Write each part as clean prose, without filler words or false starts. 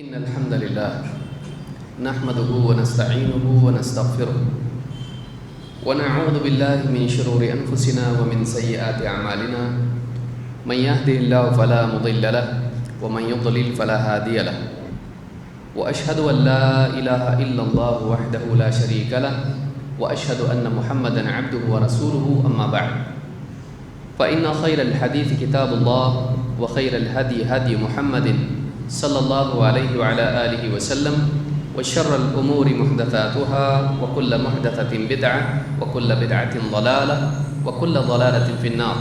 إن الحمد لله نحمده ونستعينه ونستغفره ونعوذ بالله من شرور أنفسنا ومن سيئات أعمالنا من يهده الله فلا مضل له ومن يضلل فلا هادي له وأشهد أن لا إله إلا الله وحده لا شريك له وأشهد أن محمدًا عبده ورسوله أما بعد فإن خير الحديث كتاب الله وخير الهدي هدي محمد صلى الله عليه وعلى آله وسلم وشر الأمور محدثاتها وكل محدثة بدعة وكل بدعة ضلالة وكل ضلالة في النار.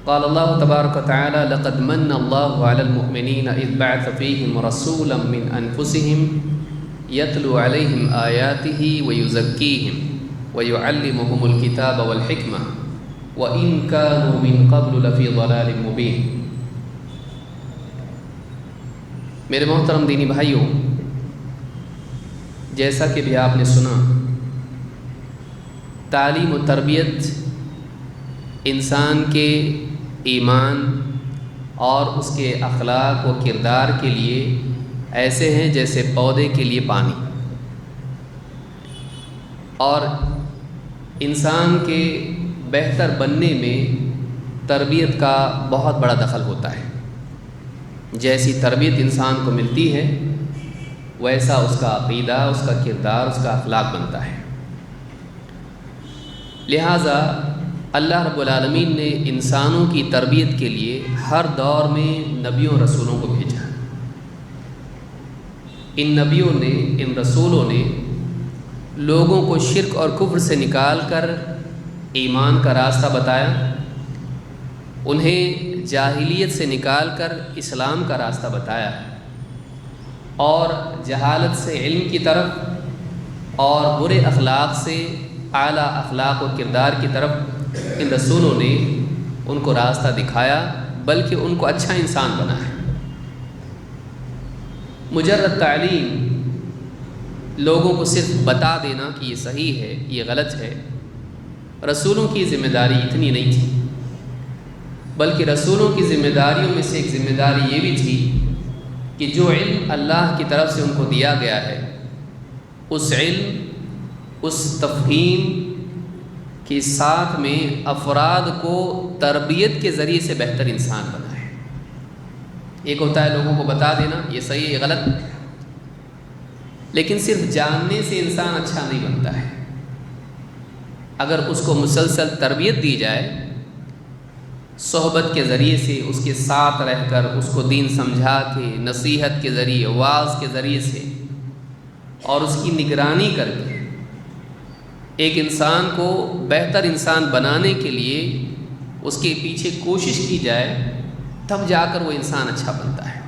قال الله تبارك وتعالى لقد من الله على المؤمنين إذ بعث فيهم رسولا من أنفسهم يتلو عليهم آياته ويزكيهم ويعلمهم الكتاب والحكمة وإن كانوا من قبل لفي ضلال مبين. میرے محترم دینی بھائیوں، جیسا کہ بھی آپ نے سنا، تعلیم و تربیت انسان کے ایمان اور اس کے اخلاق و کردار کے لیے ایسے ہیں جیسے پودے کے لیے پانی، اور انسان کے بہتر بننے میں تربیت کا بہت بڑا دخل ہوتا ہے۔ جیسی تربیت انسان کو ملتی ہے ویسا اس کا عقیدہ، اس کا کردار، اس کا اخلاق بنتا ہے۔ لہٰذا اللہ رب العالمین نے انسانوں کی تربیت کے لیے ہر دور میں نبیوں رسولوں کو بھیجا۔ ان نبیوں نے، ان رسولوں نے لوگوں کو شرک اور کفر سے نکال کر ایمان کا راستہ بتایا، انہیں جاہلیت سے نکال کر اسلام کا راستہ بتایا، اور جہالت سے علم کی طرف اور برے اخلاق سے اعلیٰ اخلاق و کردار کی طرف ان رسولوں نے ان کو راستہ دکھایا، بلکہ ان کو اچھا انسان بنایا۔ مجرد تعلیم، لوگوں کو صرف بتا دینا کہ یہ صحیح ہے، یہ غلط ہے، رسولوں کی ذمہ داری اتنی نہیں تھی، بلکہ رسولوں کی ذمہ داریوں میں سے ایک ذمہ داری یہ بھی تھی کہ جو علم اللہ کی طرف سے ان کو دیا گیا ہے، اس علم، اس تفہیم کے ساتھ میں افراد کو تربیت کے ذریعے سے بہتر انسان بنائے۔ ایک ہوتا ہے لوگوں کو بتا دینا یہ صحیح ہے، غلط، لیکن صرف جاننے سے انسان اچھا نہیں بنتا ہے۔ اگر اس کو مسلسل تربیت دی جائے، صحبت کے ذریعے سے، اس کے ساتھ رہ کر، اس کو دین سمجھا کے، نصیحت کے ذریعے، واعظ کے ذریعے سے، اور اس کی نگرانی کر کے ایک انسان کو بہتر انسان بنانے کے لیے اس کے پیچھے کوشش کی جائے، تب جا کر وہ انسان اچھا بنتا ہے۔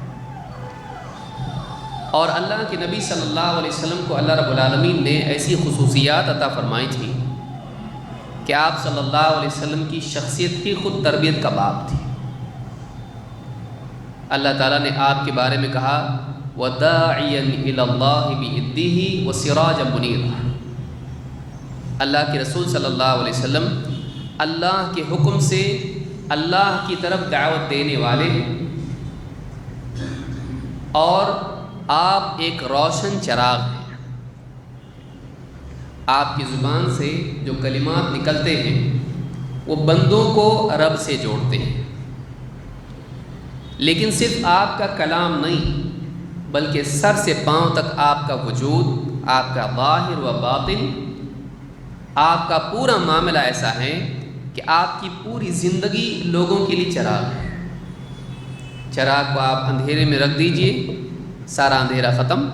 اور اللہ کے نبی صلی اللہ علیہ وسلم کو اللہ رب العالمین نے ایسی خصوصیات عطا فرمائی تھی کہ آپ صلی اللہ علیہ وسلم کی شخصیت کی خود تربیت کا باب تھی۔ اللہ تعالیٰ نے آپ کے بارے میں کہا وَدَاعِيًا إِلَى اللَّهِ بِإِذْنِهِ وَسِرَاجًا مُنِيرًا۔ اللہ کے رسول صلی اللہ علیہ وسلم اللہ کے حکم سے اللہ کی طرف دعوت دینے والے ہیں، اور آپ ایک روشن چراغ ہیں۔ آپ کی زبان سے جو کلمات نکلتے ہیں وہ بندوں کو رب سے جوڑتے ہیں، لیکن صرف آپ کا کلام نہیں، بلکہ سر سے پاؤں تک آپ کا وجود، آپ کا ظاہر و باطن، آپ کا پورا معاملہ ایسا ہے کہ آپ کی پوری زندگی لوگوں کے لیے چراغ ہے۔ چراغ کو آپ اندھیرے میں رکھ دیجئے، سارا اندھیرا ختم۔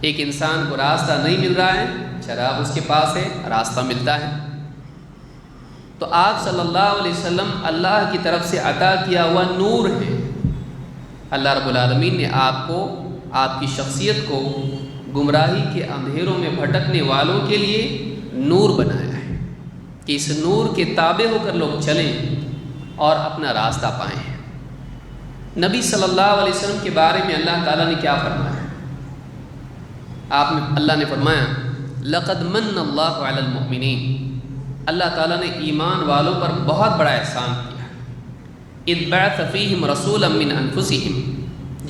ایک انسان کو راستہ نہیں مل رہا ہے، چراغ اس کے پاس ہے، راستہ ملتا ہے۔ تو آپ صلی اللہ علیہ وسلم اللہ کی طرف سے عطا کیا ہوا نور ہے۔ اللہ رب العالمین نے آپ کو، آپ کی شخصیت کو گمراہی کے اندھیروں میں بھٹکنے والوں کے لیے نور بنایا ہے کہ اس نور کے تابع ہو کر لوگ چلیں اور اپنا راستہ پائیں۔ نبی صلی اللہ علیہ وسلم کے بارے میں اللہ تعالیٰ نے کیا فرمایا؟ اللہ نے فرمایا لقد من اللہ علی المؤمنین، اللہ تعالیٰ نے ایمان والوں پر بہت بڑا احسان کیا۔ اذ بعث فیہم رسولا من انفسہم،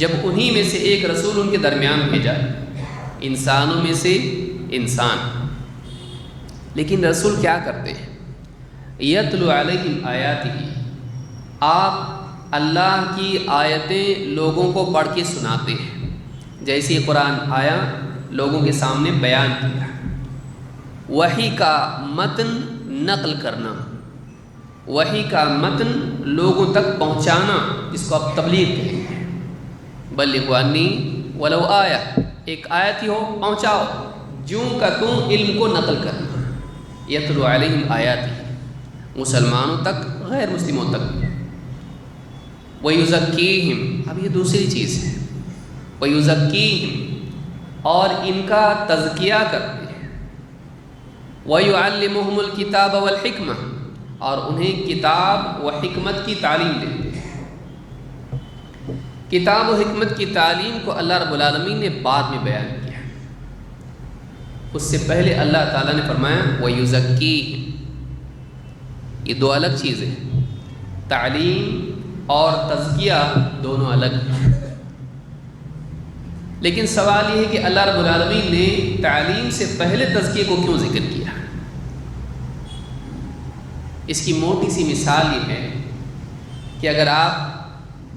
جب انہی میں سے ایک رسول ان کے درمیان بھیجا، انسانوں میں سے انسان، لیکن رسول کیا کرتے ہیں؟ یتلو علیہم آیاتہ، آپ اللہ کی آیتیں لوگوں کو پڑھ کے سناتے ہیں، جیسے قرآن آیا لوگوں کے سامنے بیان کیا۔ وحی کا متن نقل کرنا، وحی کا متن لوگوں تک پہنچانا، جس کو آپ تبلیغ کہیں گے۔ بلغوا انی ولو آیا، ایک آیت ہی ہو پہنچاؤ، جوں کا توں علم کو نقل کرنا۔ یتلو علیہم آیاتہ، مسلمانوں تک غیر مسلموں تک۔ وَيُزَكِّيهِمْ، اب یہ دوسری چیز ہے، وَيُزَكِّيهِمْ، اور ان کا تزکیہ کرتے ہیں۔ وَيُعَلِّمُهُمُ الْكِتَابَ وَالْحِكْمَةَ، اور انہیں کتاب و حکمت کی تعلیم دیتے ہیں۔ کتاب و حکمت کی تعلیم کو اللہ رب العالمین نے بعد میں بیان کیا، اس سے پہلے اللہ تعالیٰ نے فرمایا وَيُزَكِّيهِمْ۔ یہ دو الگ چیزیں، تعلیم اور تزکیہ دونوں الگ ہیں۔ لیکن سوال یہ ہے کہ اللہ رب العالمین نے تعلیم سے پہلے تزکیے کو کیوں ذکر کیا؟ اس کی موٹی سی مثال یہ ہے کہ اگر آپ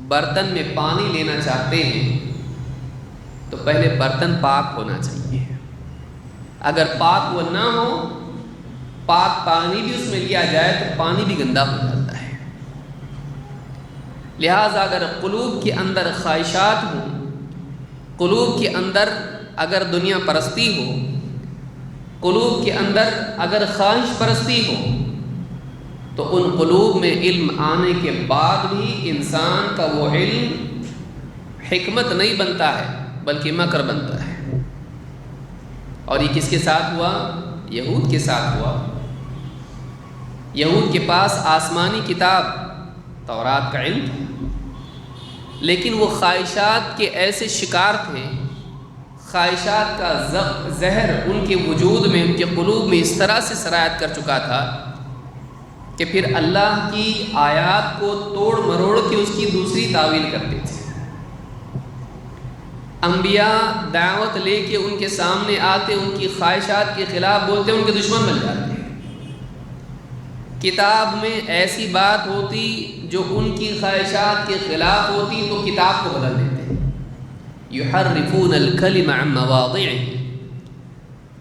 برتن میں پانی لینا چاہتے ہیں تو پہلے برتن پاک ہونا چاہیے۔ اگر پاک وہ نہ ہو، پاک پانی بھی اس میں لیا جائے تو پانی بھی گندا ہو جاتا ہے۔ لہٰذا اگر قلوب کے اندر خواہشات ہوں، قلوب کے اندر اگر دنیا پرستی ہو، قلوب کے اندر اگر خواہش پرستی ہو، تو ان قلوب میں علم آنے کے بعد بھی انسان کا وہ علم حکمت نہیں بنتا ہے بلکہ مکر بنتا ہے۔ اور یہ کس کے ساتھ ہوا؟ یہود کے ساتھ ہوا۔ یہود کے پاس آسمانی کتاب تورات کا علم تھا، لیکن وہ خواہشات کے ایسے شکار تھے، خواہشات کا زہر ان کے وجود میں، ان کے قلوب میں اس طرح سے سرایت کر چکا تھا کہ پھر اللہ کی آیات کو توڑ مروڑ کے اس کی دوسری تعویل کرتے تھے۔ انبیاء دعوت لے کے ان کے سامنے آتے، ان کی خواہشات کے خلاف بولتے، ان کے دشمن بن جاتے۔ کتاب میں ایسی بات ہوتی جو ان کی خواہشات کے خلاف ہوتی تو کتاب کو بدل دیتے۔ یحرفون الکلم عن مواضعہ،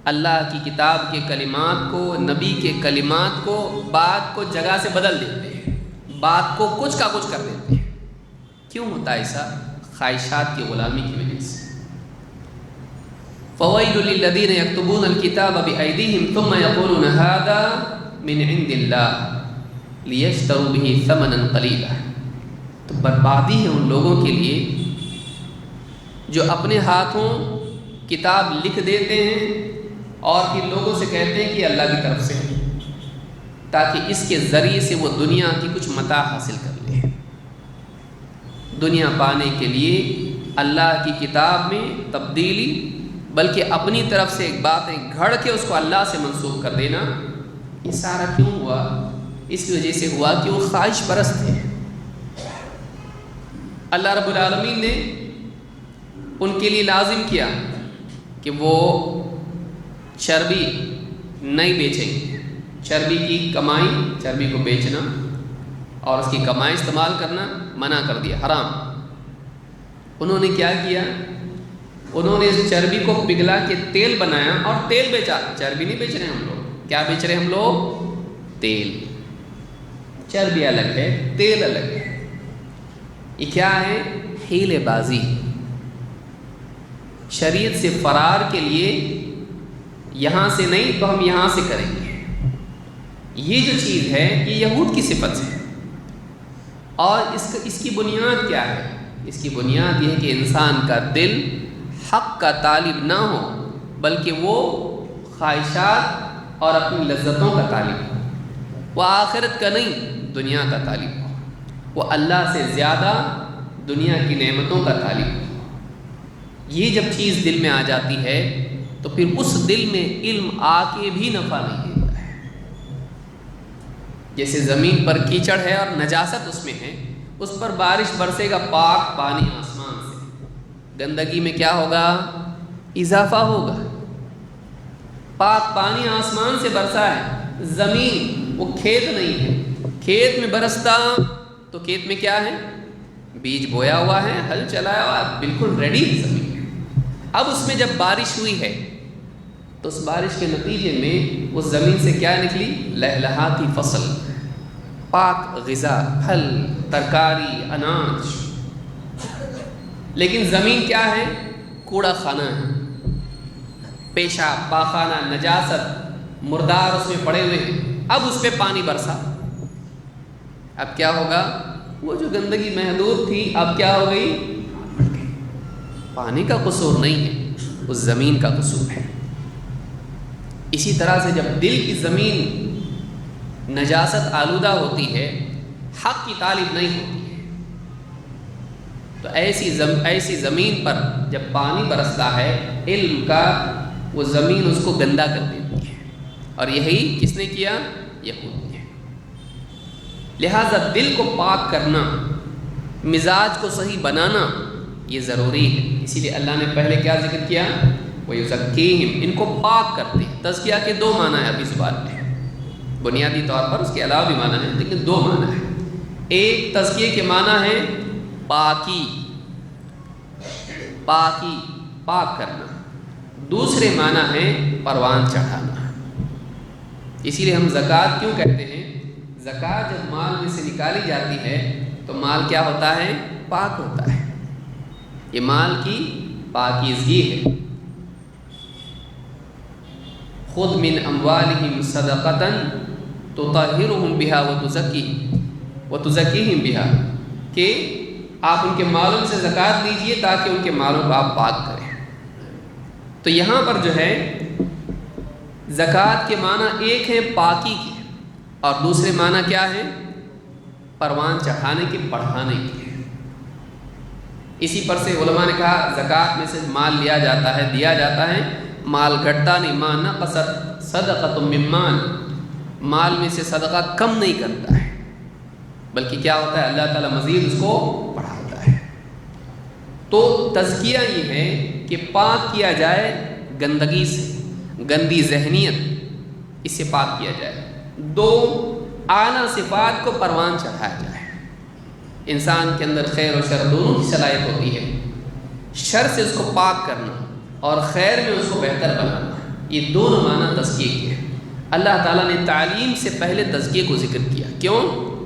اللہ کی کتاب کے کلمات کو، نبی کے کلمات کو، بات کو جگہ سے بدل دیتے ہیں، بات کو کچھ کا کچھ کر دیتے ہیں۔ کیوں ہوتا ہے ایسا؟ خواہشات کی غلامی کی وجہ سے۔ فویل للذین یکتبون الکتاب بأیدیہم ثم یقولون ھذا من عند اللہ لیشتروا بہ ثمنا قلیلا، تو بربادی ہے ان لوگوں کے لیے جو اپنے ہاتھوں کتاب لکھ دیتے ہیں اور پھر لوگوں سے کہتے ہیں کہ اللہ کی طرف سے، تاکہ اس کے ذریعے سے وہ دنیا کی کچھ متاع حاصل کر لیں۔ دنیا پانے کے لیے اللہ کی کتاب میں تبدیلی، بلکہ اپنی طرف سے باتیں گھڑ کے اس کو اللہ سے منسوب کر دینا، یہ سارا کیوں ہوا؟ اس کی وجہ سے ہوا کہ وہ خواہش پرست تھے۔ اللہ رب العالمین نے ان کے لیے لازم کیا کہ وہ چربی نہیں بیچیں گے، چربی کی کمائی، چربی کو بیچنا اور اس کی کمائی استعمال کرنا منع کر دیا، حرام۔ انہوں نے کیا کیا؟ انہوں نے اس چربی کو پگھلا کے تیل بنایا اور تیل بیچا۔ چربی نہیں بیچ رہے ہم لوگ، کیا بیچ رہے ہم لوگ؟ تیل۔ چربی الگ ہے، تیل الگ ہے۔ یہ کیا ہے؟ حیلے بازی، شریعت سے فرار کے لیے، یہاں سے نہیں تو ہم یہاں سے کریں گے۔ یہ جو چیز ہے یہ یہود کی صفت ہے، اور اس کی بنیاد کیا ہے؟ اس کی بنیاد یہ ہے کہ انسان کا دل حق کا طالب نہ ہو، بلکہ وہ خواہشات اور اپنی لذتوں کا طالب ہو، وہ آخرت کا نہیں دنیا کا طالب ہو، وہ اللہ سے زیادہ دنیا کی نعمتوں کا طالب ہو۔ یہ جب چیز دل میں آ جاتی ہے تو پھر اس دل میں علم آ کے بھی نفع نہیں دیتا ہے۔ جیسے زمین پر کیچڑ ہے اور نجاست اس میں ہے، اس پر بارش برسے گا پاک پانی آسمان سے، گندگی میں کیا ہوگا؟ اضافہ ہوگا۔ پاک پانی آسمان سے برسا ہے، زمین وہ کھیت نہیں ہے، کھیت میں برستا تو کھیت میں کیا ہے؟ بیج بویا ہوا ہے، ہل چلایا ہوا ہے، بالکل ریڈی زمین ہے۔ اب اس میں جب بارش ہوئی ہے تو اس بارش کے نتیجے میں اس زمین سے کیا نکلی؟ لہلہاتی فصل، پاک غذا، پھل، ترکاری، اناج۔ لیکن زمین کیا ہے؟ کوڑا خانہ ہے، پیشاب، پاخانہ، نجاست، مردار اس میں پڑے ہوئے ہیں۔ اب اس پہ پانی برسا، اب کیا ہوگا؟ وہ جو گندگی محدود تھی اب کیا ہو گئی؟ پانی کا قصور نہیں ہے، اس زمین کا قصور ہے۔ اسی طرح سے جب دل کی زمین نجاست آلودہ ہوتی ہے، حق کی طالب نہیں ہوتی ہے، تو ایسی زمین پر جب پانی برستا ہے علم کا، وہ زمین اس کو گندا کر دیتی ہے۔ اور یہی کس نے کیا؟ یہود نے۔ لہذا دل کو پاک کرنا، مزاج کو صحیح بنانا یہ ضروری ہے۔ اسی لیے اللہ نے پہلے کیا ذکر کیا؟ وَيُزَكِّيهِمْ، ان کو پاک کرتے ہیں۔ تزکیہ کے دو معنی ہیں اب اس بات میں، بنیادی طور پر، اس کے علاوہ بھی معنی ہیں لیکن دو معنی ہیں۔ ایک تزکیے کے معنی ہے پاکی، پاکی، پاک کرنا۔ دوسرے معنی ہے پروان چڑھانا۔ اسی لیے ہم زکوٰۃ کیوں کہتے ہیں؟ زکوٰۃ جب مال میں سے نکالی جاتی ہے تو مال کیا ہوتا ہے؟ پاک ہوتا ہے۔ یہ مال کی پاکیزگی ہے۔ خُذْ مِنْ أَمْوَالِهِمْ صَدَقَةً تُطَهِّرُهُمْ بِهَا وَتُزَكِّيهِمْ بِهَا، کہ آپ ان کے مالوں سے زکوٰۃ لیجئے تاکہ ان کے مالوں کو آپ پاک کریں۔ تو یہاں پر جو ہے زکوٰۃ کے معنی ایک ہے پاکی کے، اور دوسرے معنی کیا ہے؟ پروان چڑھانے کے، بڑھانے کے۔ اسی پر سے علماء نے کہا زکوٰۃ میں سے مال لیا جاتا ہے، دیا جاتا ہے، مال گھٹتا نہیں، ما نقصت صدقۃ من مال، مال میں سے صدقہ کم نہیں کرتا ہے، بلکہ کیا ہوتا ہے؟ اللہ تعالیٰ مزید اس کو بڑھاتا ہے۔ تو تزکیہ یہ ہے کہ پاک کیا جائے گندگی سے، گندی ذہنیت، اس سے پاک کیا جائے۔ دو، اعلیٰ صفات کو پروان چڑھایا جائے۔ انسان کے اندر خیر و شر دونوں کی صلاحیت ہوتی ہے، شر سے اس کو پاک کرنا اور خیر میں اس کو بہتر بنانا، یہ دونوں معنی تزکیے کے ہیں۔ اللہ تعالیٰ نے تعلیم سے پہلے تزکیے کو ذکر کیا، کیوں؟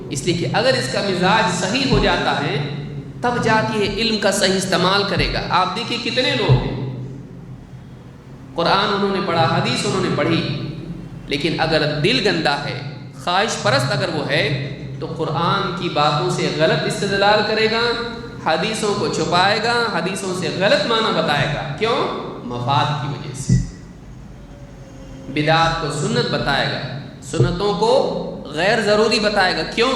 اس لیے کہ اگر اس کا مزاج صحیح ہو جاتا ہے تب جا کے علم کا صحیح استعمال کرے گا۔ آپ دیکھیں کتنے لوگ ہیں، قرآن انہوں نے پڑھا، حدیث انہوں نے پڑھی، لیکن اگر دل گندا ہے، خواہش پرست اگر وہ ہے، تو قرآن کی باتوں سے غلط استدلال کرے گا، حدیثوں کو چھپائے گا، حدیثوں سے غلط معنی بتائے گا۔ کیوں؟ مفاد کی وجہ سے۔ بدعات کو سنت بتائے گا، سنتوں کو غیر ضروری بتائے گا۔ کیوں؟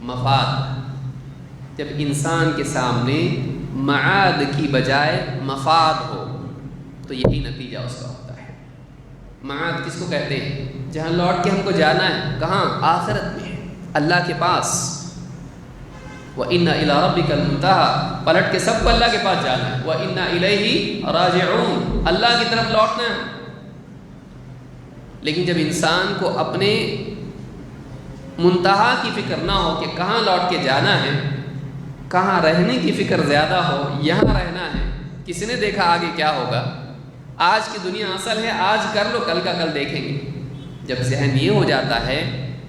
مفاد۔ جب انسان کے سامنے معاد کی بجائے مفاد ہو تو یہی نتیجہ اس کا ہوتا ہے۔ معاد کس کو کہتے ہیں؟ جہاں لوٹ کے ہم کو جانا ہے، کہاں؟ آخرت میں، اللہ کے پاس۔ وَإِنَّ إِلَىٰ رَبِّكَ الْمُنتَهَىٰ، پلٹ کے سب کو اللہ کے پاس جانا ہے۔ وَإِنَّ إِلَيْهِ رَاجِعُونَ، اللہ کی طرف لوٹنا ہے۔ لیکن جب انسان کو اپنے منتہا کی فکر نہ ہو کہ کہاں لوٹ کے جانا ہے، کہاں رہنے کی فکر زیادہ ہو، یہاں رہنا ہے، کسی نے دیکھا آگے کیا ہوگا، آج کی دنیا اصل ہے، آج کر لو، کل کا کل دیکھیں گے۔ جب ذہن یہ ہو جاتا ہے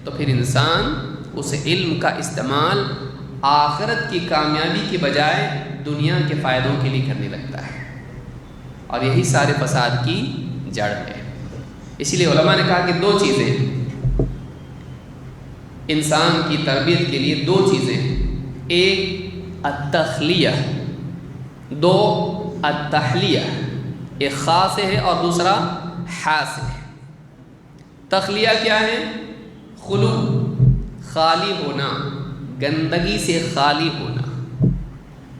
تو پھر انسان اس علم کا استعمال آخرت کی کامیابی کے بجائے دنیا کے فائدوں کے لیے کرنے لگتا ہے، اور یہی سارے فساد کی جڑ ہے۔ اسی لیے علماء نے کہا کہ دو چیزیں انسان کی تربیت کے لیے، دو چیزیں ہیں، ایک التخلیہ، دو التحلیہ، ایک خاص ہے اور دوسرا حاس ہے۔ تخلیہ کیا ہے؟ خلو، خالی ہونا، گندگی سے خالی ہونا۔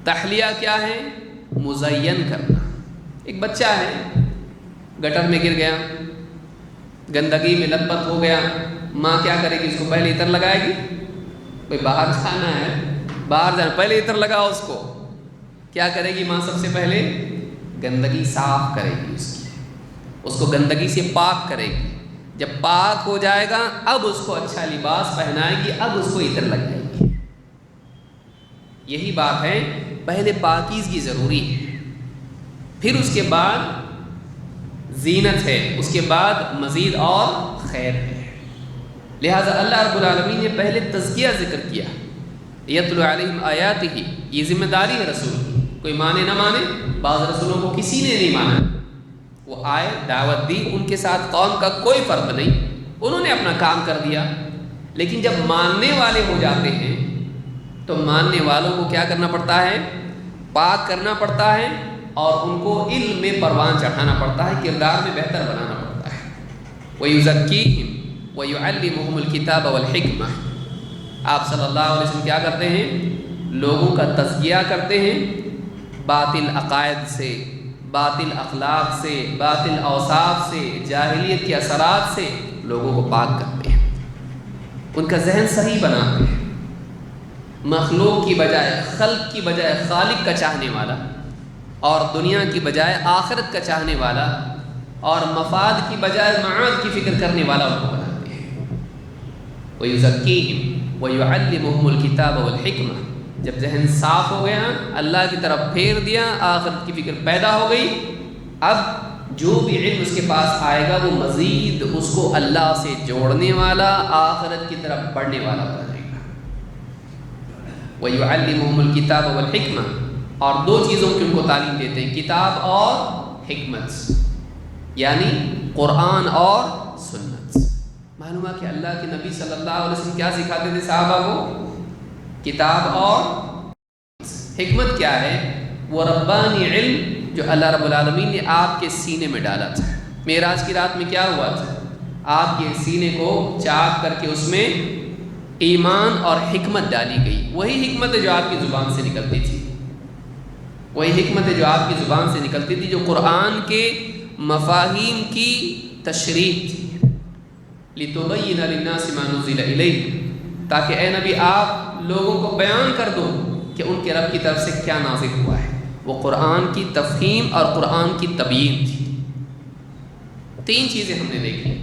تحلیہ کیا ہے؟ مزین کرنا۔ ایک بچہ ہے، گٹر میں گر گیا، گندگی میں لت پت ہو گیا، ماں کیا کرے گی؟ اس کو پہلے عطر لگائے گی، کوئی باہر جانا ہے، باہر جانا، پہلے عطر لگاؤ اس کو، کیا کرے گی ماں؟ سب سے پہلے گندگی صاف کرے گی اس کو گندگی سے پاک کرے گی. جب پاک ہو جائے گا اب اس کو اچھا لباس پہنائے گی، اب اس کو عطر لگ جائے گی. یہی بات ہے، پہلے پاکیزگی ضروری ہے، پھر اس کے بعد زینت ہے، اس کے بعد مزید اور خیر ہے. لہذا اللہ رب العالمین نے پہلے تزکیہ ذکر کیا. یتلو علیہم آیاتہ، یہ ذمہ داری ہے رسول کی، کوئی مانے نہ مانے. بعض رسولوں کو کسی نے نہیں مانا، وہ آئے دعوت دی، ان کے ساتھ قوم کا کوئی فرق نہیں، انہوں نے اپنا کام کر دیا. لیکن جب ماننے والے ہو جاتے ہیں تو ماننے والوں کو کیا کرنا پڑتا ہے؟ پاک کرنا پڑتا ہے، اور ان کو علم میں پروان چڑھانا پڑتا ہے، کردار میں بہتر بنانا پڑتا ہے. وَيُزَكِّيهِمْ وَيُعَلِّمُهُمُ الْكِتَابَ وَالْحِكْمَةَ. آپ صلی اللہ علیہ وسلم کیا کرتے ہیں؟ لوگوں کا تزکیہ کرتے ہیں، باطل عقائد سے، باطل اخلاق سے، باطل اوصاف سے، جاہلیت کے اثرات سے لوگوں کو پاک کرتے ہیں، ان کا ذہن صحیح بناتے ہیں. مخلوق کی بجائے، خلق کی بجائے خالق کا چاہنے والا، اور دنیا کی بجائے آخرت کا چاہنے والا، اور مفاد کی بجائے معاد کی فکر کرنے والا ان کو بناتے ہیں. وَيُزَكِّيهِمْ وَيُعَلِّمُهُمُ الْكِتَابَ وَالْحِكْمَةَ. جب ذہن صاف ہو گیا، اللہ کی طرف پھیر دیا، آخرت کی فکر پیدا ہو گئی، اب جو بھی علم اس کے پاس آئے گا وہ مزید اس کو اللہ سے جوڑنے والا، آخرت کی طرف بڑھنے والا بنائے گا. وَيُعَلِّمُهُمُ الْكِتَابَ وَالْحِكْمَةَ. اور دو چیزوں کی ان کو تعلیم دیتے ہیں، کتاب اور حکمت، یعنی قرآن اور سنت. معلوم ہے کہ اللہ کے نبی صلی اللہ علیہ وسلم کیا سکھاتے تھے صحابہ کو؟ کتاب اور حکمت. کیا ہے؟ وہ ربانی علم جو اللہ رب العالمین نے آپ کے سینے میں ڈالا تھا. معراج کی رات میں کیا ہوا تھا؟ آپ کے سینے کو چاک کر کے اس میں ایمان اور حکمت ڈالی گئی. وہی حکمت ہے جو آپ کی زبان سے نکلتی تھی، وہی حکمت ہے جو آپ کی زبان سے نکلتی تھی، جو قرآن کے مفاہیم کی تشریح تھی. لِتُبَيِّنَ لِلنَّاسِ مَا نُزِّلَ إِلَيْهِمْ. تاکہ اے نبی آپ لوگوں کو بیان کر دو کہ ان کے رب کی طرف سے کیا نازل ہوا ہے. وہ قرآن کی تفہیم اور قرآن کی تبیین تھی. تین چیزیں ہم نے دیکھی.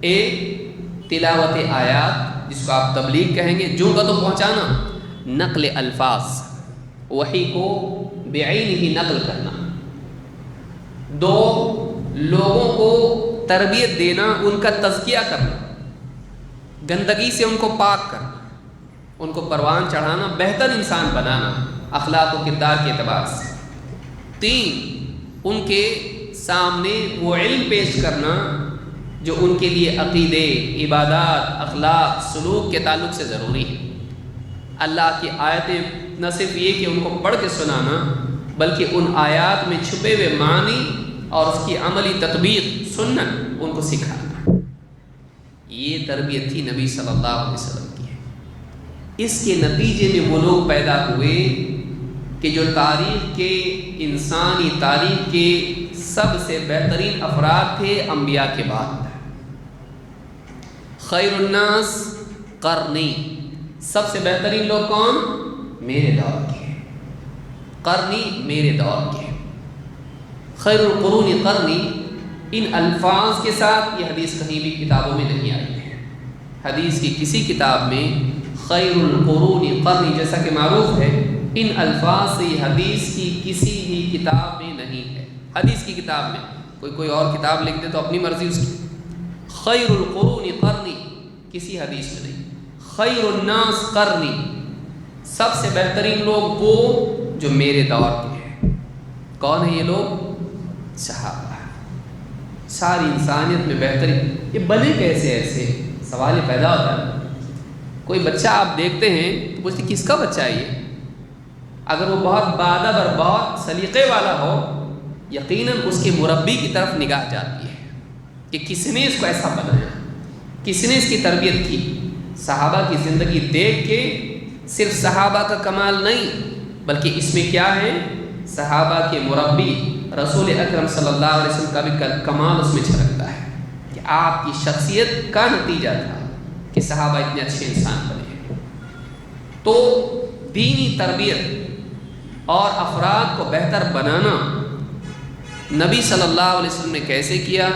ایک تلاوت آیات، جس کو آپ تبلیغ کہیں گے، جو کا تو پہنچانا. نقل الفاظ، وحی کو بعین ہی نقل کرنا. دو، لوگوں کو تربیت دینا، ان کا تزکیہ کرنا، گندگی سے ان کو پاک کرنا، ان کو پروان چڑھانا، بہتر انسان بنانا اخلاق و کردار کے اعتبار سے. تین، ان کے سامنے وہ علم پیش کرنا جو ان کے لیے عقیدے، عبادات، اخلاق، سلوک کے تعلق سے ضروری ہے. اللہ کی آیتیں نہ صرف یہ کہ ان کو پڑھ کے سنانا، بلکہ ان آیات میں چھپے ہوئے معنی اور اس کی عملی تطبیق سننا، ان کو سکھانا. یہ تربیت تھی نبی صلی اللہ علیہ وسلم کی. اس کے نتیجے میں وہ لوگ پیدا ہوئے کہ جو تاریخ کے، انسانی تاریخ کے سب سے بہترین افراد تھے انبیاء کے بعد. خیر الناس قرنی، سب سے بہترین لوگ کون؟ میرے دور کے. قرنی، میرے دور کے. خیر القرون قرنی، ان الفاظ کے ساتھ یہ حدیث کہیں بھی کتابوں میں نہیں آئی ہے. حدیث کی کسی کتاب میں خیر القرون قرنی جیسا کہ معروف ہے، ان الفاظ سے یہ حدیث کی کسی بھی کتاب میں نہیں ہے. حدیث کی کتاب میں کوئی اور کتاب لکھ دے تو اپنی مرضی اس کی. خیر القرون قرنی کسی حدیث میں نہیں. خیر الناس قرنی، سب سے بہترین لوگ وہ جو میرے دور کے ہیں. کون ہیں یہ لوگ؟ صحابہ. ساری انسانیت میں بہترین. یہ بنے کیسے ایسے؟ سوال یہ پیدا ہوتا ہے. کوئی بچہ آپ دیکھتے ہیں تو پوچھتے کس کا بچہ ہے یہ؟ اگر وہ بہت باادب اور بہت سلیقے والا ہو، یقیناً اس کے مربی کی طرف نگاہ جاتی ہے کہ کس نے اس کو ایسا بنایا، کس نے اس کی تربیت کی. صحابہ کی زندگی دیکھ کے صرف صحابہ کا کمال نہیں، بلکہ اس میں کیا ہے؟ صحابہ کے مربی رسول اکرم صلی اللہ علیہ وسلم کا بھی کمال اس میں جھلکتا ہے کہ آپ کی شخصیت کا نتیجہ تھا کہ صحابہ اتنے اچھے انسان بنے. تو دینی تربیت اور افراد کو بہتر بنانا نبی صلی اللہ علیہ وسلم نے کیسے کیا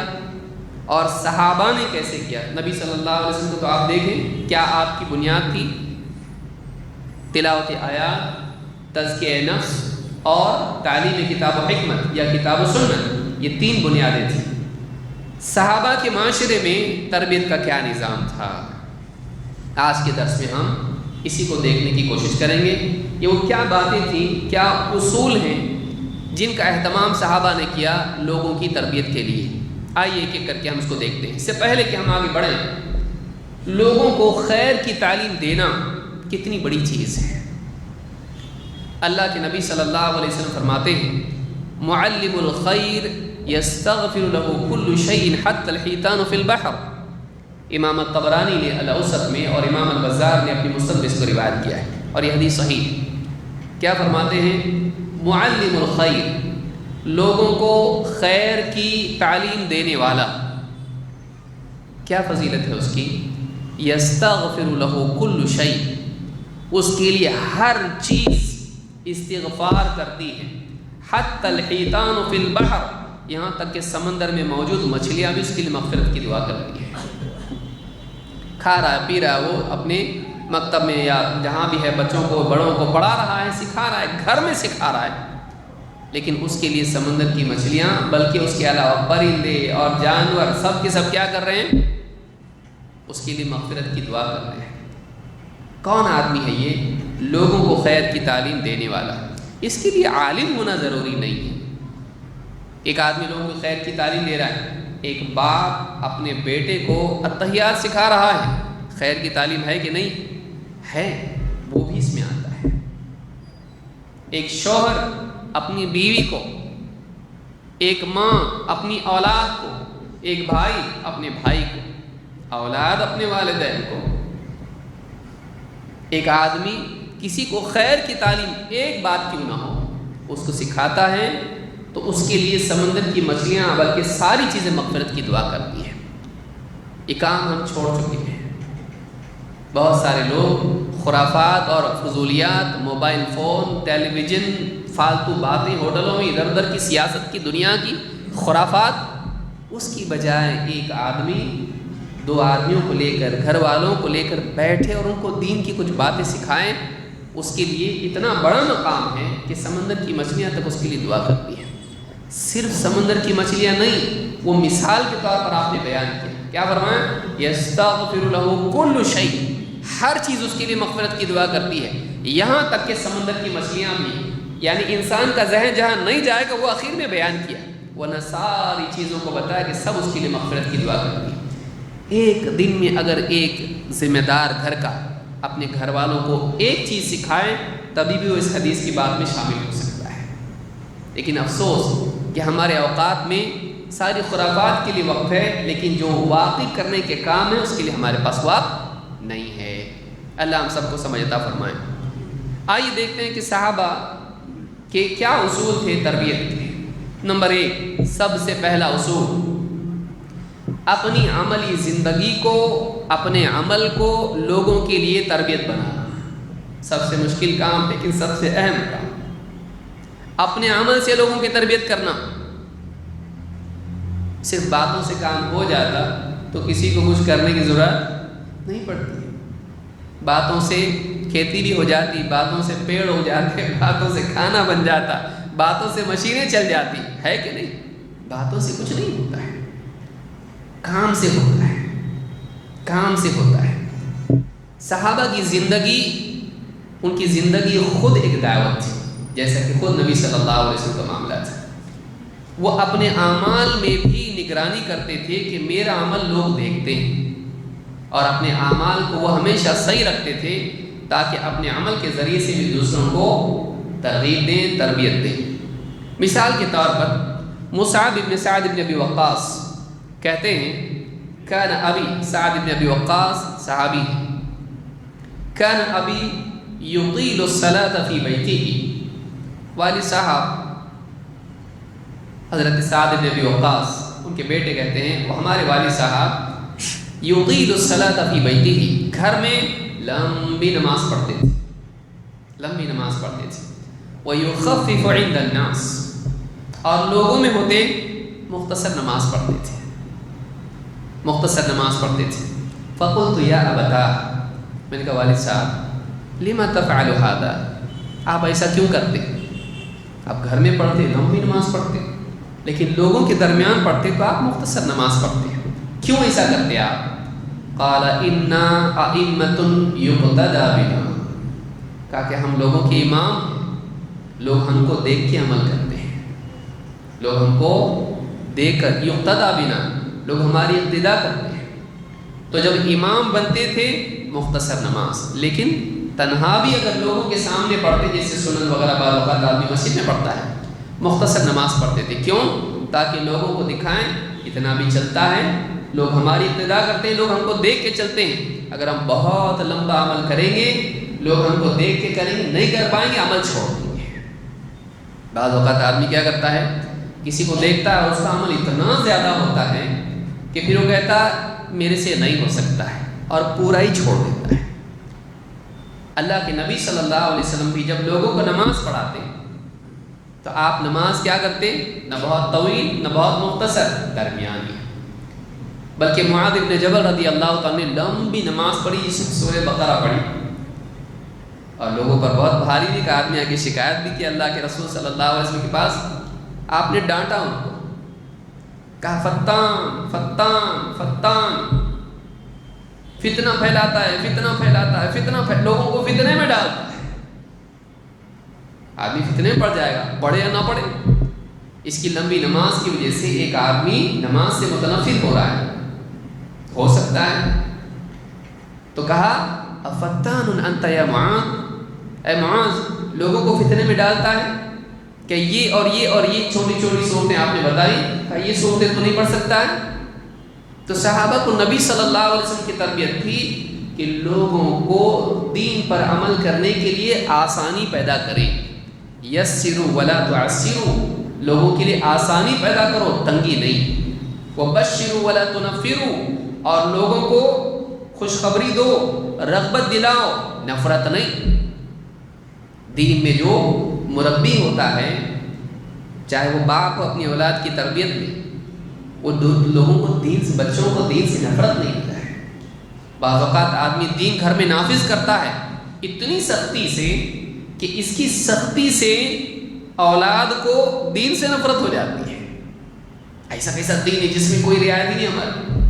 اور صحابہ نے کیسے کیا۔ نبی صلی اللہ علیہ وسلم کو تو آپ دیکھیں کیا آپ کی بنیاد تھی؟ تلاوت آیات، تزکیہ نفس اور تعلیم کتاب و حکمت یا کتاب و سنت، یہ 3 بنیادیں تھیں۔ صحابہ کے معاشرے میں تربیت کا کیا نظام تھا؟ آج کے درس میں ہم اسی کو دیکھنے کی کوشش کریں گے۔ یہ وہ کیا باتیں تھیں، کیا اصول ہیں جن کا اہتمام صحابہ نے کیا لوگوں کی تربیت کے لیے۔ آئیے ایک ایک کر کے ہم اس کو دیکھتے ہیں۔ اس سے پہلے کہ ہم آگے بڑھیں، لوگوں کو خیر کی تعلیم دینا کتنی بڑی چیز ہے۔ اللہ کے نبی صلی اللہ علیہ وسلم فرماتے ہیں معلم الخیر یستغفر له کل شیء حتی الحیتان فی البحر۔ امام الطبرانی نے الاوسط میں اور امام البزار نے اپنی مسند میں اس کو روایت کیا ہے اور یہ حدیث صحیح ہے۔ کیا فرماتے ہیں؟ معلم الخیر، لوگوں کو خیر کی تعلیم دینے والا، کیا فضیلت ہے اس کی؟ یستغفر له کل شیء، اس کے لیے ہر چیز استغفار کرتی ہے۔ حتی الحیتان فی البحر، یہاں تک کہ سمندر میں موجود مچھلیاں بھی اس کے لیے مغفرت کی دعا کرتی ہیں۔ کھا رہا ہے پی رہا ہے، وہ اپنے مکتب میں یا جہاں بھی ہے بچوں کو بڑوں کو پڑھا رہا ہے، سکھا رہا ہے، گھر میں سکھا رہا ہے، لیکن اس کے لیے سمندر کی مچھلیاں بلکہ اس کے علاوہ پرندے اور جانور سب کے سب کیا کر رہے ہیں؟ اس کے لیے مغفرت کی دعا کر رہے ہیں۔ کون آدمی ہے یہ؟ لوگوں کو خیر کی تعلیم دینے والا۔ اس کے لیے عالم ہونا ضروری نہیں ہے۔ ایک آدمی لوگوں کو خیر کی تعلیم دے رہا ہے، ایک باپ اپنے بیٹے کو اتحیات سکھا رہا ہے، خیر کی تعلیم ہے کہ نہیں ہے؟ وہ بھی اس میں آتا ہے۔ ایک شوہر اپنی بیوی کو، ایک ماں اپنی اولاد کو، ایک بھائی اپنے بھائی کو، اولاد اپنے والدین کو، ایک آدمی کسی کو خیر کی تعلیم ایک بات کیوں نہ ہو اس کو سکھاتا ہے تو اس کے لیے سمندر کی مچھلیاں بلکہ ساری چیزیں مغفرت کی دعا کرتی ہیں۔ یہ کام ہم چھوڑ چکے ہیں۔ بہت سارے لوگ خرافات اور فضولیات، موبائل فون، ٹیلی ویژن، فالتو باتیں، ہوٹلوں میں ادھر ادھر کی سیاست کی دنیا کی خرافات، اس کی بجائے ایک آدمی 2 آدمیوں کو لے کر، گھر والوں کو لے کر بیٹھے اور ان کو دین کی کچھ باتیں سکھائیں، اس کے لیے اتنا بڑا مقام ہے کہ سمندر کی مچھلیاں تک اس کے لیے دعا کرتی ہیں۔ صرف سمندر کی مچھلیاں نہیں، وہ مثال کے طور پر آپ نے بیان کیا۔ کیا فرمایا؟ یستغفر له کل شیء، ہر چیز اس کے لیے مغفرت کی دعا کرتی ہے، یہاں تک کہ سمندر کی مچھلیاں بھی۔ یعنی انسان کا ذہن جہاں نہیں جائے گا وہ آخر میں بیان کیا، ورنہ ساری چیزوں کو بتایا کہ سب اس کے لیے مغفرت کی دعا کرتی ہے۔ ایک دن میں اگر ایک ذمہ دار گھر کا اپنے گھر والوں کو ایک چیز سکھائے تبھی بھی وہ اس حدیث کی بات میں شامل ہو سکتا ہے۔ لیکن افسوس کہ ہمارے اوقات میں ساری خرافات کے لیے وقت ہے، لیکن جو واقعی کرنے کے کام ہیں اس کے لیے ہمارے پاس وقت نہیں ہے۔ اللہ ہم سب کو سمجھ عطا فرمائے۔ آئیے دیکھتے ہیں کہ صحابہ کے کیا اصول تھے تربیت کے۔ نمبر 1، سب سے پہلا اصول، اپنی عملی زندگی کو، اپنے عمل کو لوگوں کے لیے تربیت بنانا۔ سب سے مشکل کام لیکن سب سے اہم کام، اپنے عمل سے لوگوں کی تربیت کرنا۔ صرف باتوں سے کام ہو جاتا تو کسی کو کچھ کرنے کی ضرورت نہیں پڑتی۔ باتوں سے کھیتی بھی ہو جاتی، باتوں سے پیڑ ہو جاتے، باتوں سے کھانا بن جاتا، باتوں سے مشینیں چل جاتی، ہے کہ نہیں؟ باتوں سے کچھ نہیں ہوتا ہے، کام سے ہوتا ہے، کام سے ہوتا ہے۔ صحابہ کی زندگی، ان کی زندگی خود ایک دعوت تھی، جیسا کہ خود نبی صلی اللہ علیہ وسلم کا معاملہ تھا۔ وہ اپنے اعمال میں بھی نگرانی کرتے تھے کہ میرا عمل لوگ دیکھتے ہیں، اور اپنے اعمال کو وہ ہمیشہ صحیح رکھتے تھے تاکہ اپنے عمل کے ذریعے سے بھی دوسروں کو ترغیب دیں، تربیت دیں۔ مثال کے طور پر مصعب بن سعد بن ابی وقاص کہتے ہیں، کان ابی، سعد بن ابی وقاص صحابی ہیں، کان ابی یطیل الصلاۃ فی بیتہ، والد صاحب حضرت سعد بن ابی وقاص ان کے بیٹے کہتے ہیں، وہ ہمارے والد صاحب یطیل الصلاۃ فی بیتہ، گھر میں لمبی نماز پڑھتے تھے، لمبی نماز پڑھتے تھے، وَيُخَفِّفُ عِنْدَ النَّاسِ، اور لوگوں میں ہوتے مختصر نماز پڑھتے تھے، مختصر نماز پڑھتے تھے۔ فَقُلْتُ يَا أَبَتَاهْ، میں نے کہا والد صاحب لِمَ تَفْعَلُ هَذَا، آپ ایسا کیوں کرتے؟ آپ گھر میں پڑھتے لمبی نماز پڑھتے، لیکن لوگوں کے درمیان پڑھتے تو آپ مختصر نماز پڑھتے، کیوں ایسا کرتے آپ؟ قال انا ائمة یقتدی بنا، کہا کہ ہم لوگوں کے امام ہیں، لوگ ہم کو دیکھ کے عمل کرتے ہیں، لوگ ہم کو دیکھ کر، یقتدی بنا، لوگ ہماری اقتداء کرتے ہیں۔ تو جب امام بنتے تھے مختصر نماز، لیکن تنہا بھی اگر لوگوں کے سامنے پڑھتے، جیسے سنن وغیرہ بعض اوقات آدمی مسجد میں پڑھتا ہے، مختصر نماز پڑھتے تھے، کیوں؟ تاکہ لوگوں کو دکھائیں اتنا بھی چلتا ہے، لوگ ہماری اقتداء کرتے ہیں، لوگ ہم کو دیکھ کے چلتے ہیں۔ اگر ہم بہت لمبا عمل کریں گے، لوگ ہم کو دیکھ کے کریں گے، نہیں کر پائیں گے، عمل چھوڑ دیں گے۔ بعض اوقات آدمی کیا کرتا ہے، کسی کو دیکھتا ہے، اس کا عمل اتنا زیادہ ہوتا ہے کہ پھر وہ کہتا میرے سے نہیں ہو سکتا ہے، اور پورا ہی چھوڑ دیتا ہے۔ اللہ کے نبی صلی اللہ علیہ وسلم بھی جب لوگوں کو نماز پڑھاتے تو آپ نماز کیا کرتے؟ نہ بہت طویل نہ بہت مختصر، درمیانی۔ بلکہ معاذ بن جبل رضی اللہ تعالیٰ نے لمبی نماز پڑھی، جس میں سورہ بقرہ پڑھی، اور لوگوں پر بہت بھاری بھی، کہ آدمی آ کے شکایت بھی کی اللہ کے رسول صلی اللہ علیہ وسلم کے پاس۔ آپ نے ڈانٹا ان کو، کہا فتان فتان فتان، فتنہ پھیلاتا ہے، فتنہ پھیلاتا ہے، فتنہ لوگوں کو فتنے میں ڈالتا ہے۔ آدمی فتنے میں پڑ جائے گا، پڑھے یا نہ پڑھے۔ اس کی لمبی نماز کی وجہ سے ایک آدمی نماز سے متنفر ہو رہا ہے، ہو سکتا ہے۔ تو کہا افتان انت یا معاذ، اے معاذ، لوگوں کو فتنے میں ڈالتا ہے کہ یہ اور یہ اور یہ چھوٹی چھوٹی صورتیں آپ نے بتائی، کہا یہ صورتیں تو نہیں پڑھ سکتا ہے۔ تو صحابہ کو نبی صلی اللہ علیہ وسلم کی تربیت تھی کہ لوگوں کو دین پر عمل کرنے کے لیے آسانی پیدا کریں، یسروا ولا تعسروا، لوگوں کے لیے آسانی پیدا کرو، تنگی نہیں۔ وبشروا ولا تنفروا، اور لوگوں کو خوشخبری دو، رغبت دلاؤ، نفرت نہیں۔ دین میں جو مربی ہوتا ہے، چاہے وہ باپ ہو اپنی اولاد کی تربیت میں، وہ لوگوں کو دین سے، بچوں کو دین سے نفرت نہیں ہوتا ہے۔ بعض اوقات آدمی دین گھر میں نافذ کرتا ہے اتنی سختی سے کہ اس کی سختی سے اولاد کو دین سے نفرت ہو جاتی ہے۔ ایسا کیسا دین ہے جس میں کوئی رعایت ہی نہیں ہماری؟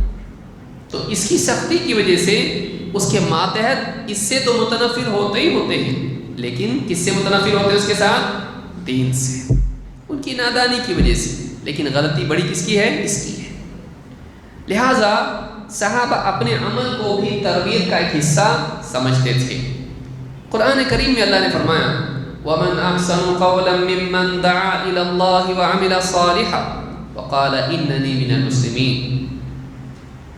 تو اس کی سختی کی وجہ سے اس کے ماتحت اس سے تو متنفر ہوتے ہی ہوتے ہیں، لیکن کس سے متنفر ہوتے ہیں؟ اس کے ساتھ دین سے، ان کی نادانی کی وجہ سے۔ لیکن غلطی بڑی کس کی ہے؟ اس کی ہے۔ لہٰذا صحابہ اپنے عمل کو بھی تربیت کا ایک حصہ سمجھتے تھے۔ قرآن کریم میں اللہ نے فرمایا وَمَنْ أَحْسَنُ قَوْلًا مِّمَّنْ دَعَا إِلَى اللَّهِ وَعَمِلَ صَالِحًا وَقَالَ إِنَّنِي مِنَ الْمُسْلِمِينَ۔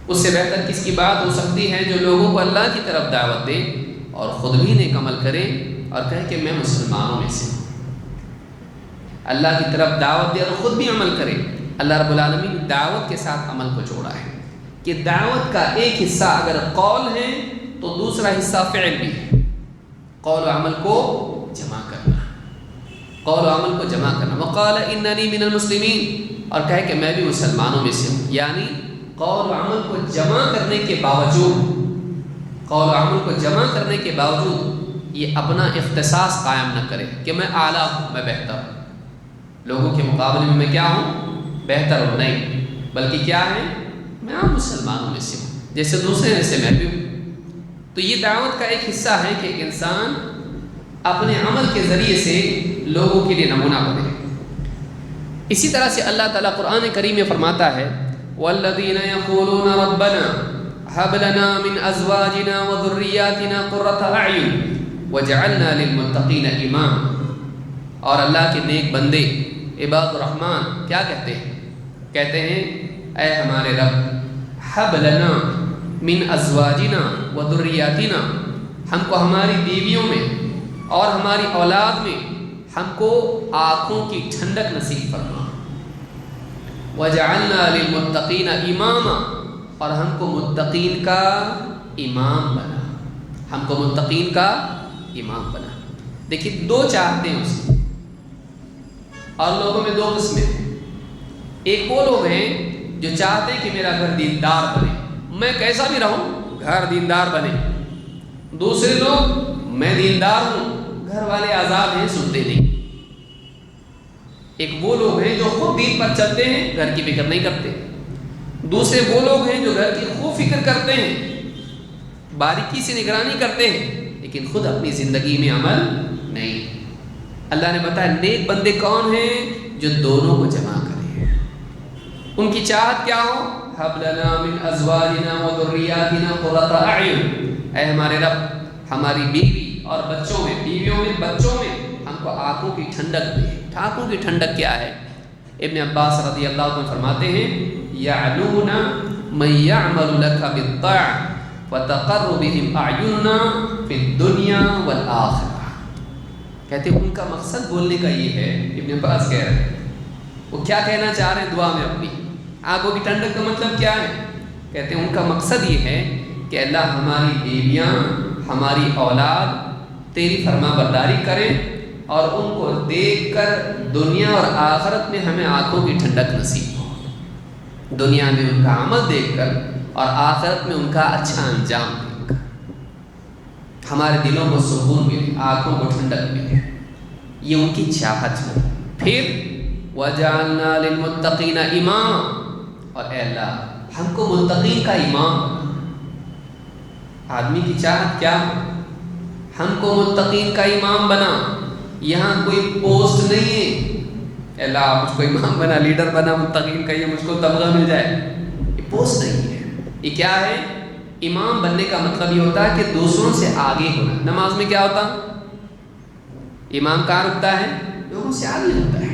اس سے بہتر کس کی بات ہو سکتی ہے جو لوگوں کو اللہ کی طرف دعوت دے اور خود بھی نیک عمل کرے اور کہے کہ میں مسلمانوں میں سے ہوں۔ اللہ کی طرف دعوت دے اور خود بھی عمل کرے۔ اللہ رب العالمین نے دعوت کے ساتھ عمل کو جوڑا ہے کہ دعوت کا ایک حصہ اگر قول ہے تو دوسرا حصہ فعل بھی ہے۔ قول و عمل کو جمع کرنا، قول و عمل کو جمع کرنا۔ وقال اننی من المسلمین، اور کہے کہ میں بھی مسلمانوں میں سے ہوں۔ یعنی قول و عمل کو جمع کرنے کے باوجود، قول و عمل کو جمع کرنے کے باوجود یہ اپنا اختصاص قائم نہ کرے کہ میں اعلیٰ ہوں، میں بہتر ہوں، لوگوں کے مقابلے میں کیا ہوں؟ بہتر ہوں۔ نہیں، بلکہ کیا ہے؟ میں عام مسلمانوں میں سے ہوں، جیسے دوسرے میں سے میں بھی ہوں۔ تو یہ دعوت کا ایک حصہ ہے کہ انسان اپنے عمل کے ذریعے سے لوگوں کے لیے نمونہ بنے۔ اسی طرح سے اللہ تعالیٰ قرآن کریم میں فرماتا ہے وَالَّذِينَ يَقُولُونَ رَبَّنَا هَبْ لَنَا مِنْ أَزْوَاجِنَا وَذُرِّيَّاتِنَا قُرَّةَ أَعْيُنٍ وَاجْعَلْنَا لِلْمُتَّقِينَ إِمَامًا۔ اور اللہ کے نیک بندے عباد الرحمن کیا کہتے ہیں؟ کہتے ہیں اے ہمارے رب، ہب لنا من ازواجنا و ذریاتنا، ہم کو ہماری بیویوں میں اور ہماری اولاد میں ہم کو آنکھوں کی ٹھنڈک نصیب فرما، وجعلنا للمتقین اماما، اور ہم کو متقین کا امام بنا، ہم کو متقین کا امام بنا۔ دیکھیے دو چاہتے ہیں اس کی، اور لوگوں میں دو قسمیں ہیں. ایک وہ لوگ ہیں جو چاہتے ہیں کہ میرا گھر دیندار بنے، میں کیسا بھی رہوں گھر دیندار بنے. دوسرے لوگ میں دیندار ہوں، گھر والے آزاد ہیں، سنتے نہیں. ایک وہ لوگ ہیں جو خود دین پر چلتے ہیں، گھر کی فکر نہیں کرتے. دوسرے وہ لوگ ہیں جو گھر کی خوب فکر کرتے ہیں، باریکی سے نگرانی کرتے ہیں، لیکن خود اپنی زندگی میں عمل نہیں. اللہ نے بتایا نیک بندے کون ہیں؟ جو دونوں کو جمع کریں. ان کی چاہت کیا ہو؟ حب لنا من ازواجنا و ذریاتنا قرۃ اعین، اے ہمارے رب ہماری بیوی اور بچوں میں، بیویوں میں بچوں میں ہم کو آنکھوں کی ٹھنڈک دے. آنکھوں کی ٹھنڈک کیا ہے؟ ابن عباس رضی اللہ عنہ فرماتے ہیں یعلون من یعمل لک بالطاعۃ وتقر بهم اعیننا فی الدنیا والآخرہ. کہتے ہیں ان کا مقصد بولنے کا یہ ہے، ابن عباس کہہ رہے ہیں، وہ کیا کہنا چاہ رہے ہیں دعا میں اپنی؟ آنکھوں کی ٹھنڈک کا مطلب کیا ہے؟ کہتے ہیں ان کا مقصد یہ ہے کہ اللہ ہماری بیویاں، ہماری اولاد تیری فرما برداری کریں اور ان کو دیکھ کر دنیا اور آخرت میں ہمیں آنکھوں کی ٹھنڈک نصیب ہو. دنیا میں ان کا عمل دیکھ کر اور آخرت میں ان کا اچھا انجام دیکھ کر ہمارے دلوں کو سکون ملے، آنکھوں کو ٹھنڈک ملے. یہ ان کی چاہت ہے. پھر وَجَعَلْنَا لِلْمُتَّقِينَ إِمَامًا، اور اے اللہ ہم کو متقین کا امام بنا. آدمی کی چاہت کیا ہے؟ ہم کو متقین کا امام بنا. یہاں کوئی پوسٹ نہیں ہے اے اللہ آپ مجھ کو امام بنا، لیڈر بنا متقین کا، یہ مجھ کو تمغہ مل جائے. یہ پوسٹ نہیں ہے. یہ کیا ہے؟ امام بننے کا مطلب یہ ہوتا ہے کہ دوسروں سے آگے ہونا. نماز میں کیا ہوتا؟ امام کہاں رکتا ہے؟ لوگوں سے آگے ہوتا ہے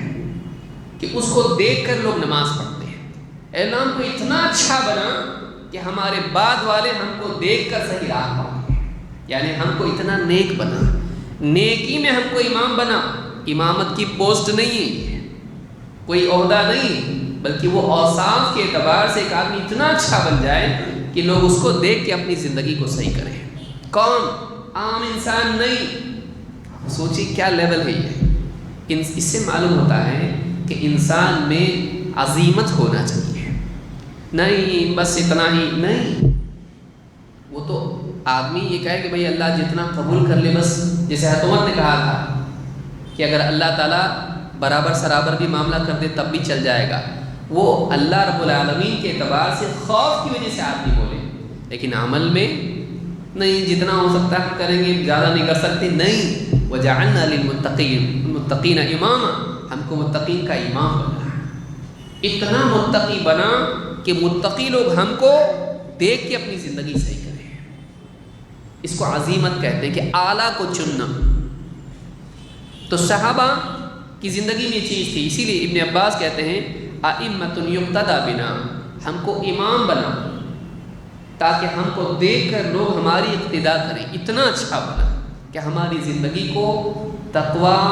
کہ اس کو دیکھ کر لوگ نماز پڑھتے ہیں. اے اللہ ہم کو اتنا اچھا بنا کہ ہمارے بعد والے ہم کو دیکھ کر صحیح راہ پائیں. یعنی ہم کو اتنا نیک بنا، نیکی میں ہم کو امام بنا. امامت کی پوسٹ نہیں ہے، کوئی عہدہ نہیں، بلکہ وہ اوصاف کے اعتبار سے ایک آدمی اتنا اچھا بن جائے کہ لوگ اس کو دیکھ کے اپنی زندگی کو صحیح کریں. کون؟ عام انسان نہیں. سوچیے کیا لیول ہے یہ. اس سے معلوم ہوتا ہے کہ انسان میں عظیمت ہونا چاہیے. نہیں بس اتنا ہی نہیں. وہ تو آدمی یہ کہے کہ بھئی اللہ جتنا قبول کر لے بس. جیسے حکومت نے کہا تھا کہ اگر اللہ تعالیٰ برابر سرابر بھی معاملہ کر دے تب بھی چل جائے گا. وہ اللہ رب العالمین کے اعتبار سے خوف کی وجہ سے آدمی بولے، لیکن عمل میں نہیں. جتنا ہو سکتا ہے کریں گے، زیادہ نہیں کر سکتے. نہیں. وَجَعَلْنَا لِلْمُتَّقِينَ إِمَامًا، ہم کو متقین کا امام بنا. اتنا متقی بنا کہ متقی لوگ ہم کو دیکھ کے اپنی زندگی صحیح کریں. اس کو عظیمت کہتے ہیں کہ اعلیٰ کو چننا. تو صحابہ کی زندگی میں چیز تھی. اسی لیے ابن عباس کہتے ہیں ائمۃ یقتدی بنا، ہم کو امام بنا تاکہ ہم کو دیکھ کر لوگ ہماری اقتداء کریں. اتنا اچھا بنا کہ ہماری زندگی کو تقویٰ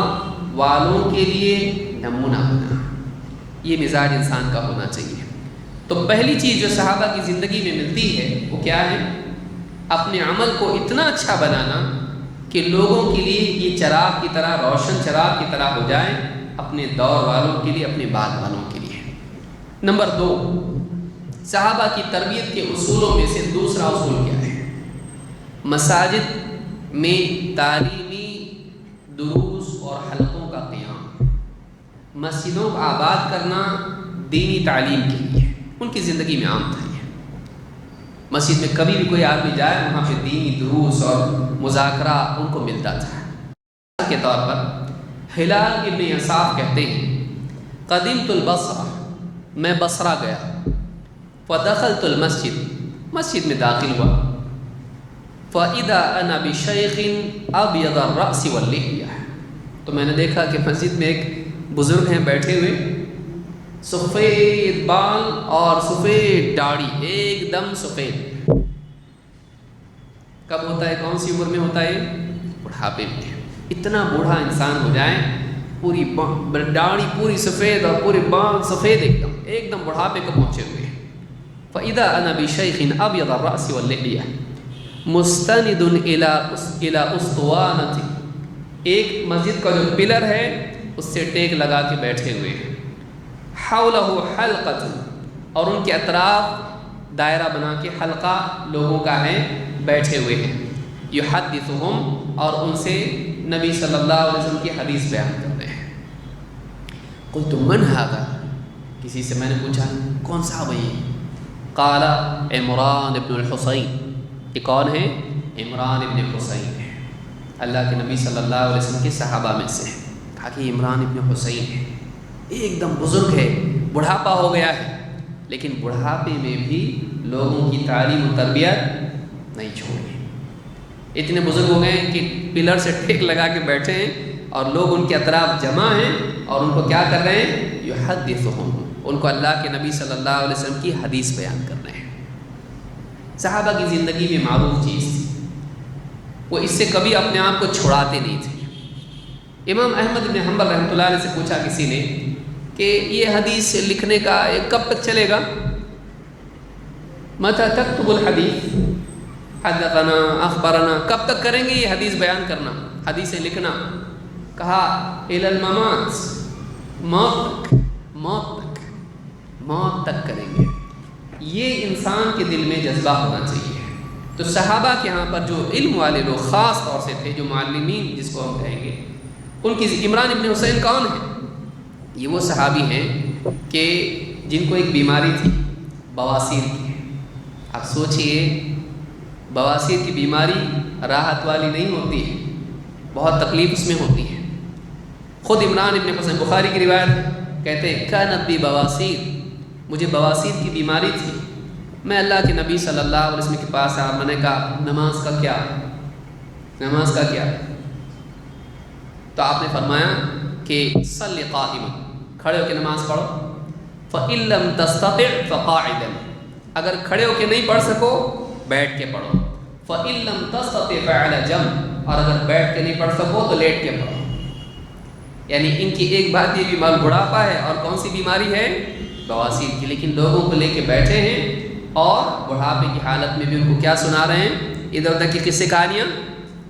والوں کے لیے نمونہ بنا. یہ مزاج انسان کا ہونا چاہیے. تو پہلی چیز جو صحابہ کی زندگی میں ملتی ہے وہ کیا ہے؟ اپنے عمل کو اتنا اچھا بنانا کہ لوگوں کے لیے یہ چراغ کی طرح، روشن چراغ کی طرح ہو جائے، اپنے دور والوں کے لیے، اپنے بعد والوں کے لیے. نمبر 2، صحابہ کی تربیت کے اصولوں میں سے دوسرا اصول کیا ہے؟ مساجد میں تعلیمی دروس اور حلقوں کا قیام. مسجدوں کو آباد کرنا دینی تعلیم کے لیے. ان کی زندگی میں عام تھا یہ. مسجد میں کبھی بھی کوئی آدمی جائے وہاں پہ دینی دروس اور مذاکرہ ان کو ملتا تھا. کے طور پر ہلال ابن انصاف کہتے ہیں قدمت البصرہ، میں بصرہ گیا. فدخلت المسجد، مسجد میں داخل ہوا. فَإِذَا أَنَا بِشَيْخٍ أَبْيَضَ الرَّأْسِ وَاللِّحْيَةِ، تو میں نے دیکھا کہ مسجد میں ایک بزرگ ہیں بیٹھے ہوئے، سفید بال اور سفید داڑھی، ایک دم سفید. کب ہوتا ہے؟ کون سی عمر میں ہوتا ہے؟ بڑھاپے میں. اتنا بوڑھا انسان ہو جائے، پوری داڑھی پوری سفید اور پورے بال سفید، ایک دم بڑھاپے کو پہنچے ہوئے. فَإِذَا أَنَا بِشَيْخٍ أَبْيَضَ الرَّأْسِ وَاللِّحْيَةِ مُسْتَنِدٌ إِلَى أُسْطُوَانَةٍ، ایک مسجد کا جو پلر ہے اس سے ٹیک لگا کے بیٹھے ہوئے ہیں، حولہ حلقۃ، اور ان کے اطراف دائرہ بنا کے حلقہ لوگوں کا ہے بیٹھے ہوئے ہیں، یحدثہم، اور ان سے نبی صلی اللہ علیہ وسلم کی حدیث بیان کر رہے ہیں۔ قلت من ھذا، کسی سے میں نے پوچھا کون صحابہ یہ؟ قال عمران ابن الحسین، یہ کون ہے؟ عمران ابن حسین ہے، اللہ کے نبی صلی اللہ علیہ وسلم کے صحابہ میں سے ہے۔ کہا کہ عمران ابن حسین ہے، ایک دم بزرگ ہے، بڑھاپا ہو گیا ہے، لیکن بڑھاپے میں بھی لوگوں کی تعلیم و تربیت نہیں چھوڑی، اتنے بزرگ ہو گئے ہیں کہ پلر سے ٹیک لگا کے بیٹھے ہیں اور لوگ ان کے اطراف جمع ہیں اور ان کو کیا کر رہے ہیں؟ یحدثہم، ان کو اللہ کے نبی صلی اللہ علیہ وسلم کی حدیث بیان کر رہے ہیں۔ صحابہ کی زندگی میں معروف چیز تھی، وہ اس سے کبھی اپنے آپ کو چھڑاتے نہیں تھے۔ امام احمد بن حنبل رحمۃ اللہ علیہ سے پوچھا کسی نے کہ یہ حدیث لکھنے کا کب تک چلے گا؟ متى تكتب الحدیث، حدثنا اخبرنا، کب تک کریں گے یہ حدیث بیان کرنا، حدیثیں لکھنا؟ کہا الی الممات، موت تک، موت تک کریں گے۔ یہ انسان کے دل میں جذبہ ہونا چاہیے۔ تو صحابہ کے ہاں پر جو علم والے لوگ خاص طور سے تھے، جو معلمین جس کو ہم کہیں گے، ان کی عمران ابن حسین کون ہے؟ یہ وہ صحابی ہیں کہ جن کو ایک بیماری تھی، بواسیر کی۔ آپ سوچئے بواسیر کی بیماری راحت والی نہیں ہوتی ہے، بہت تکلیف اس میں ہوتی ہے۔ خود عمران ابن حسین، بخاری کی روایت ہے، کہتے ہیں کانت بی بواسیر، مجھے بواسیر کی بیماری تھی، میں اللہ کے نبی صلی اللہ علیہ وسلم کے پاس آیا، میں نے کہا نماز کا کیا؟ تو آپ نے فرمایا کہ صلی قائما، کھڑے ہو کے نماز پڑھو، فإن لم تستطع فقاعدا، اگر کھڑے ہو کے نہیں پڑھ سکو بیٹھ کے پڑھو، فإن لم تستطع فعلى جنب، اور اگر بیٹھ کے نہیں پڑھ سکو تو لیٹ کے پڑھو۔ یعنی ان کی ایک بات یہ بیمار بڑھاپا ہے، اور کون سی بیماری ہے؟ بواسیر کی، لیکن لوگوں کو لے کے بیٹھے ہیں اور بڑھاپے کی حالت میں بھی ان کو کیا سنا رہے ہیں؟ ادھر ادھر کی قصے کہانیاں،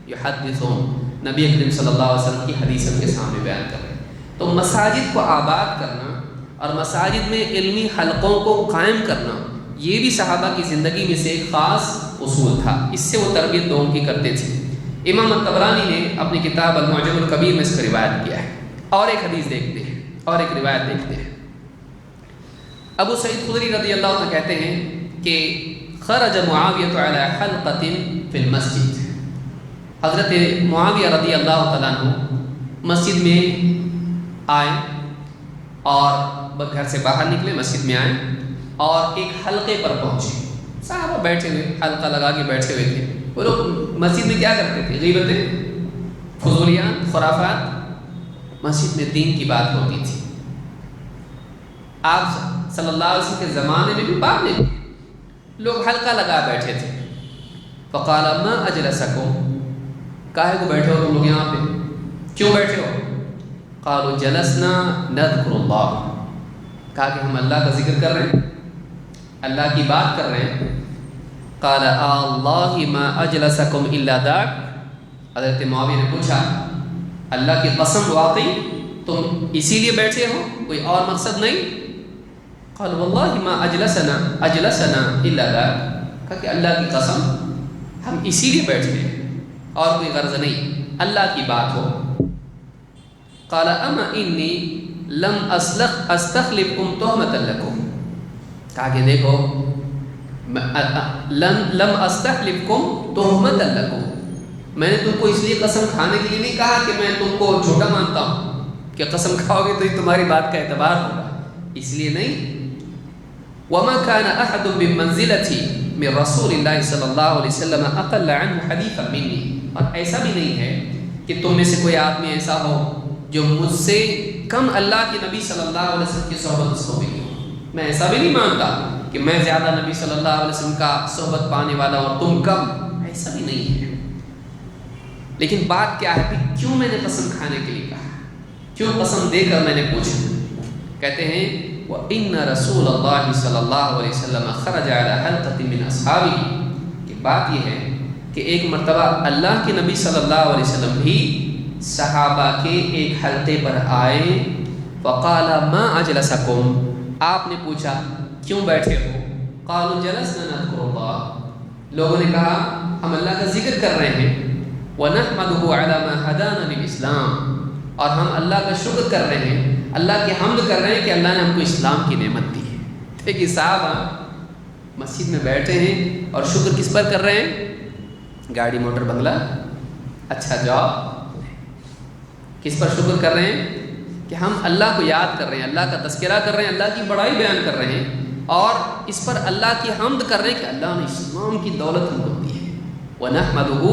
یحدثون، نبی کریم صلی اللہ علیہ وسلم کی حدیث ان کے سامنے بیان کر رہے ہیں۔ تو مساجد کو آباد کرنا اور مساجد میں علمی حلقوں کو قائم کرنا، یہ بھی صحابہ کی زندگی میں سے ایک خاص اصول تھا، اس سے وہ تربیت لوگوں کی کرتے تھے۔ امام الطبرانی نے اپنی کتاب المعجم الکبیر میں اس کو روایت کیا ہے۔ اور ایک حدیث دیکھتے ہیں، اور ایک روایت دیکھتے ہیں۔ ابو سعید خدری رضی اللہ عنہ کہتے ہیں کہ خرج معاویہ علی حلقۃ فی المسجد، حضرت معاویہ رضی اللہ تعالیٰ عنہ مسجد میں آئے اور گھر سے باہر نکلے، مسجد میں آئے اور ایک حلقے پر پہنچے۔ صحابہ بیٹھے ہوئے، حلقہ لگا کے بیٹھے ہوئے تھے۔ وہ لوگ مسجد میں کیا کرتے تھے؟ غیبتیں، فضولیات، خرافات۔ مسجد میں دین کی بات ہوتی تھی۔ آپ صلی اللہ علیہ وسلم کے زمانے میں بھی بعد میں لوگ حلقہ لگا بیٹھے تھے۔ فقال ما اجلسکم، کاہے کو بیٹھے ہو تم لوگ یہاں پہ؟ کیوں بیٹھے ہو؟ قالوا جلسنا نذکر اللہ، کہا کہ ہم اللہ کا ذکر کر رہے ہیں، اللہ کی بات کر رہے ہیں۔ قال اللہ ما اجلسکم الا ذاک، حضرت معاویہ نے پوچھا اللہ کی قسم واقعی تم اسی لیے بیٹھے ہو، کوئی اور مقصد نہیں؟ قال واللہ ما اجلسنا الا ذاک، کہا کہ اللہ کی قسم ہم اسی لیے بیٹھے ہیں اور کوئی غرض نہیں، اللہ کی بات ہو۔ قال اما انی لم استخلفکم تہمۃ لکم، کہا کہ دیکھو لم استخلفکم تہمۃ لکم، میں نے تم کو اس لیے قسم کھانے کے لیے نہیں کہا کہ میں تم کو جھوٹا مانتا ہوں کہ قسم کھاؤ گے تو یہ تمہاری بات کا اعتبار ہوگا، اس لیے نہیں۔ وما كان احد بمنزلتي من رسول اللہ صلی اللہ علیہ وسلم اقل عنہ حدیثا منی، اور ایسا بھی نہیں ہے کہ تم میں سے کوئی آدمی ایسا ہو جو مجھ سے کم اللہ کے نبی صلی اللہ علیہ وسلم کی صحبت اس کو ملی ہو۔ میں ایسا بھی نہیں مانتا کہ میں زیادہ نبی صلی اللہ علیہ وسلم کا صحبت پانے والا اور تم کم، ایسا بھی نہیں ہے۔ لیکن بات کیا ہے کہ کیوں میں نے قسم کھانے کے لیے کہا، کیوں قسم دے کر میں نے پوچھا؟ کہتے ہیں وَإِنَّ رَسُولَ اللَّهِ صلی اللہ علیہ وسلم خرج علی حلقۃ من اصحابہ، کہ بات یہ ہے کہ ایک مرتبہ اللہ کے نبی صلی اللہ علیہ وسلم بھی صحابہ کے ایک حلقے پر آئے، فقال ما اجلسکم، آپ نے پوچھا کیوں بیٹھے ہو؟ قالوا جلسنا نذکر اللہ، لوگوں نے کہا ہم اللہ کا ذکر کر رہے ہیں، وَنَحْمَدُهُ عَلَى مَا هَدَانَا لِلْإِسْلَامِ، اور ہم اللہ کا شکر کر رہے ہیں، اللہ کی حمد کر رہے ہیں کہ اللہ نے ہم کو اسلام کی نعمت دی ہے۔ دیکھیے صاحب مسجد میں بیٹھے ہیں اور شکر کس پر کر رہے ہیں؟ گاڑی موٹر بنگلہ اچھا جاب، کس پر شکر کر رہے ہیں؟ کہ ہم اللہ کو یاد کر رہے ہیں، اللہ کا تذکرہ کر رہے ہیں، اللہ کی بڑائی بیان کر رہے ہیں، اور اس پر اللہ کی حمد کر رہے ہیں کہ اللہ نے اسلام کی دولت ہم کو دی ہے۔ وَنَحْمَدُهُ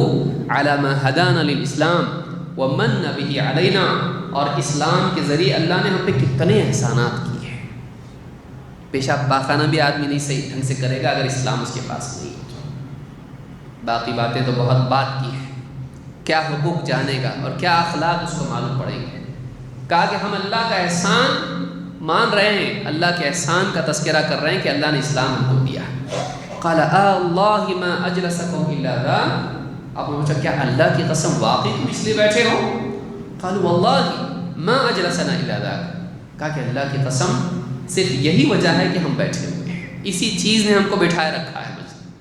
عَلَى مَا هَدَانَا لِلْإِسْلَامِ وَمَنَّ بِهِ عَلَيْنَا، اور اسلام کے ذریعے اللہ نے ہم پہ کتنے احسانات کیے ہیں۔ پیشاب پاخانہ بھی آدمی نہیں صحیح ڈھنگ سے کرے گا اگر اسلام اس کے پاس نہیں ہے۔ باقی باتیں تو بہت بات کی ہیں، کیا حقوق جانے گا اور کیا اخلاق اس کو معلوم پڑیں گے۔ کہا کہ ہم اللہ کا احسان مان رہے ہیں، اللہ کے احسان کا تذکرہ کر رہے ہیں کہ اللہ نے اسلام ہم کو دیا۔ قال اللہ ما اجلسکم الا ذا، آپ نے پوچھا کیا اللہ کی قسم واقعی تم اس لیے بیٹھے ہو؟ قالوا واللہ ما اجلسنا الا ذا، کہا کہ اللہ کی قسم صرف یہی وجہ ہے کہ ہم بیٹھے ہوئے ہیں، اسی چیز نے ہم کو بٹھائے رکھا ہے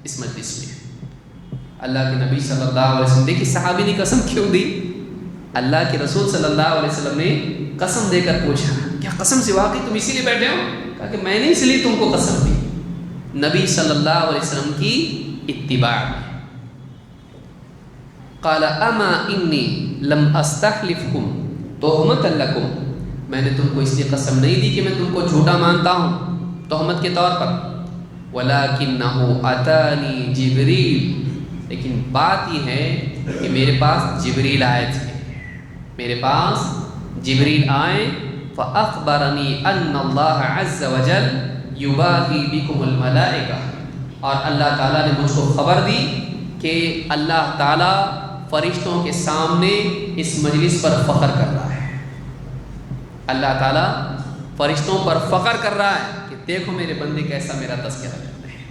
اس مجلس میں۔ اللہ کے نبی صلی اللہ علیہ وسلم، دیکھیے صحابی نے قسم کیوں دی؟ اللہ کے رسول صلی اللہ علیہ وسلم نے قسم دے کر پوچھا کیا قسم سے واقعی تم اسی لیے بیٹھے ہو؟ کہا کہ میں نے اس لیے تم کو قسم دی، نبی صلی اللہ علیہ وسلم کی اتباع میں۔ قال اما انی لم استحلفکم تہمۃ لکم، میں نے تم کو اس لیے قسم نہیں دی کہ میں تم کو جھوٹا مانتا ہوں تہمت کے طور پر، ولکنہ اتانی جبریل، لیکن بات یہ ہے کہ میرے پاس جبریل آئے تھے، میرے پاس جبریل آئے، فأخبرنی ان اللہ عز وجل یباہی بکم الملائکہ، اور اللہ تعالیٰ نے مجھ کو خبر دی کہ اللہ تعالیٰ فرشتوں کے سامنے اس مجلس پر فخر کر رہا ہے۔ اللہ تعالیٰ فرشتوں پر فخر کر رہا ہے کہ دیکھو میرے بندے کیسا میرا تذکرہ کرتے ہیں۔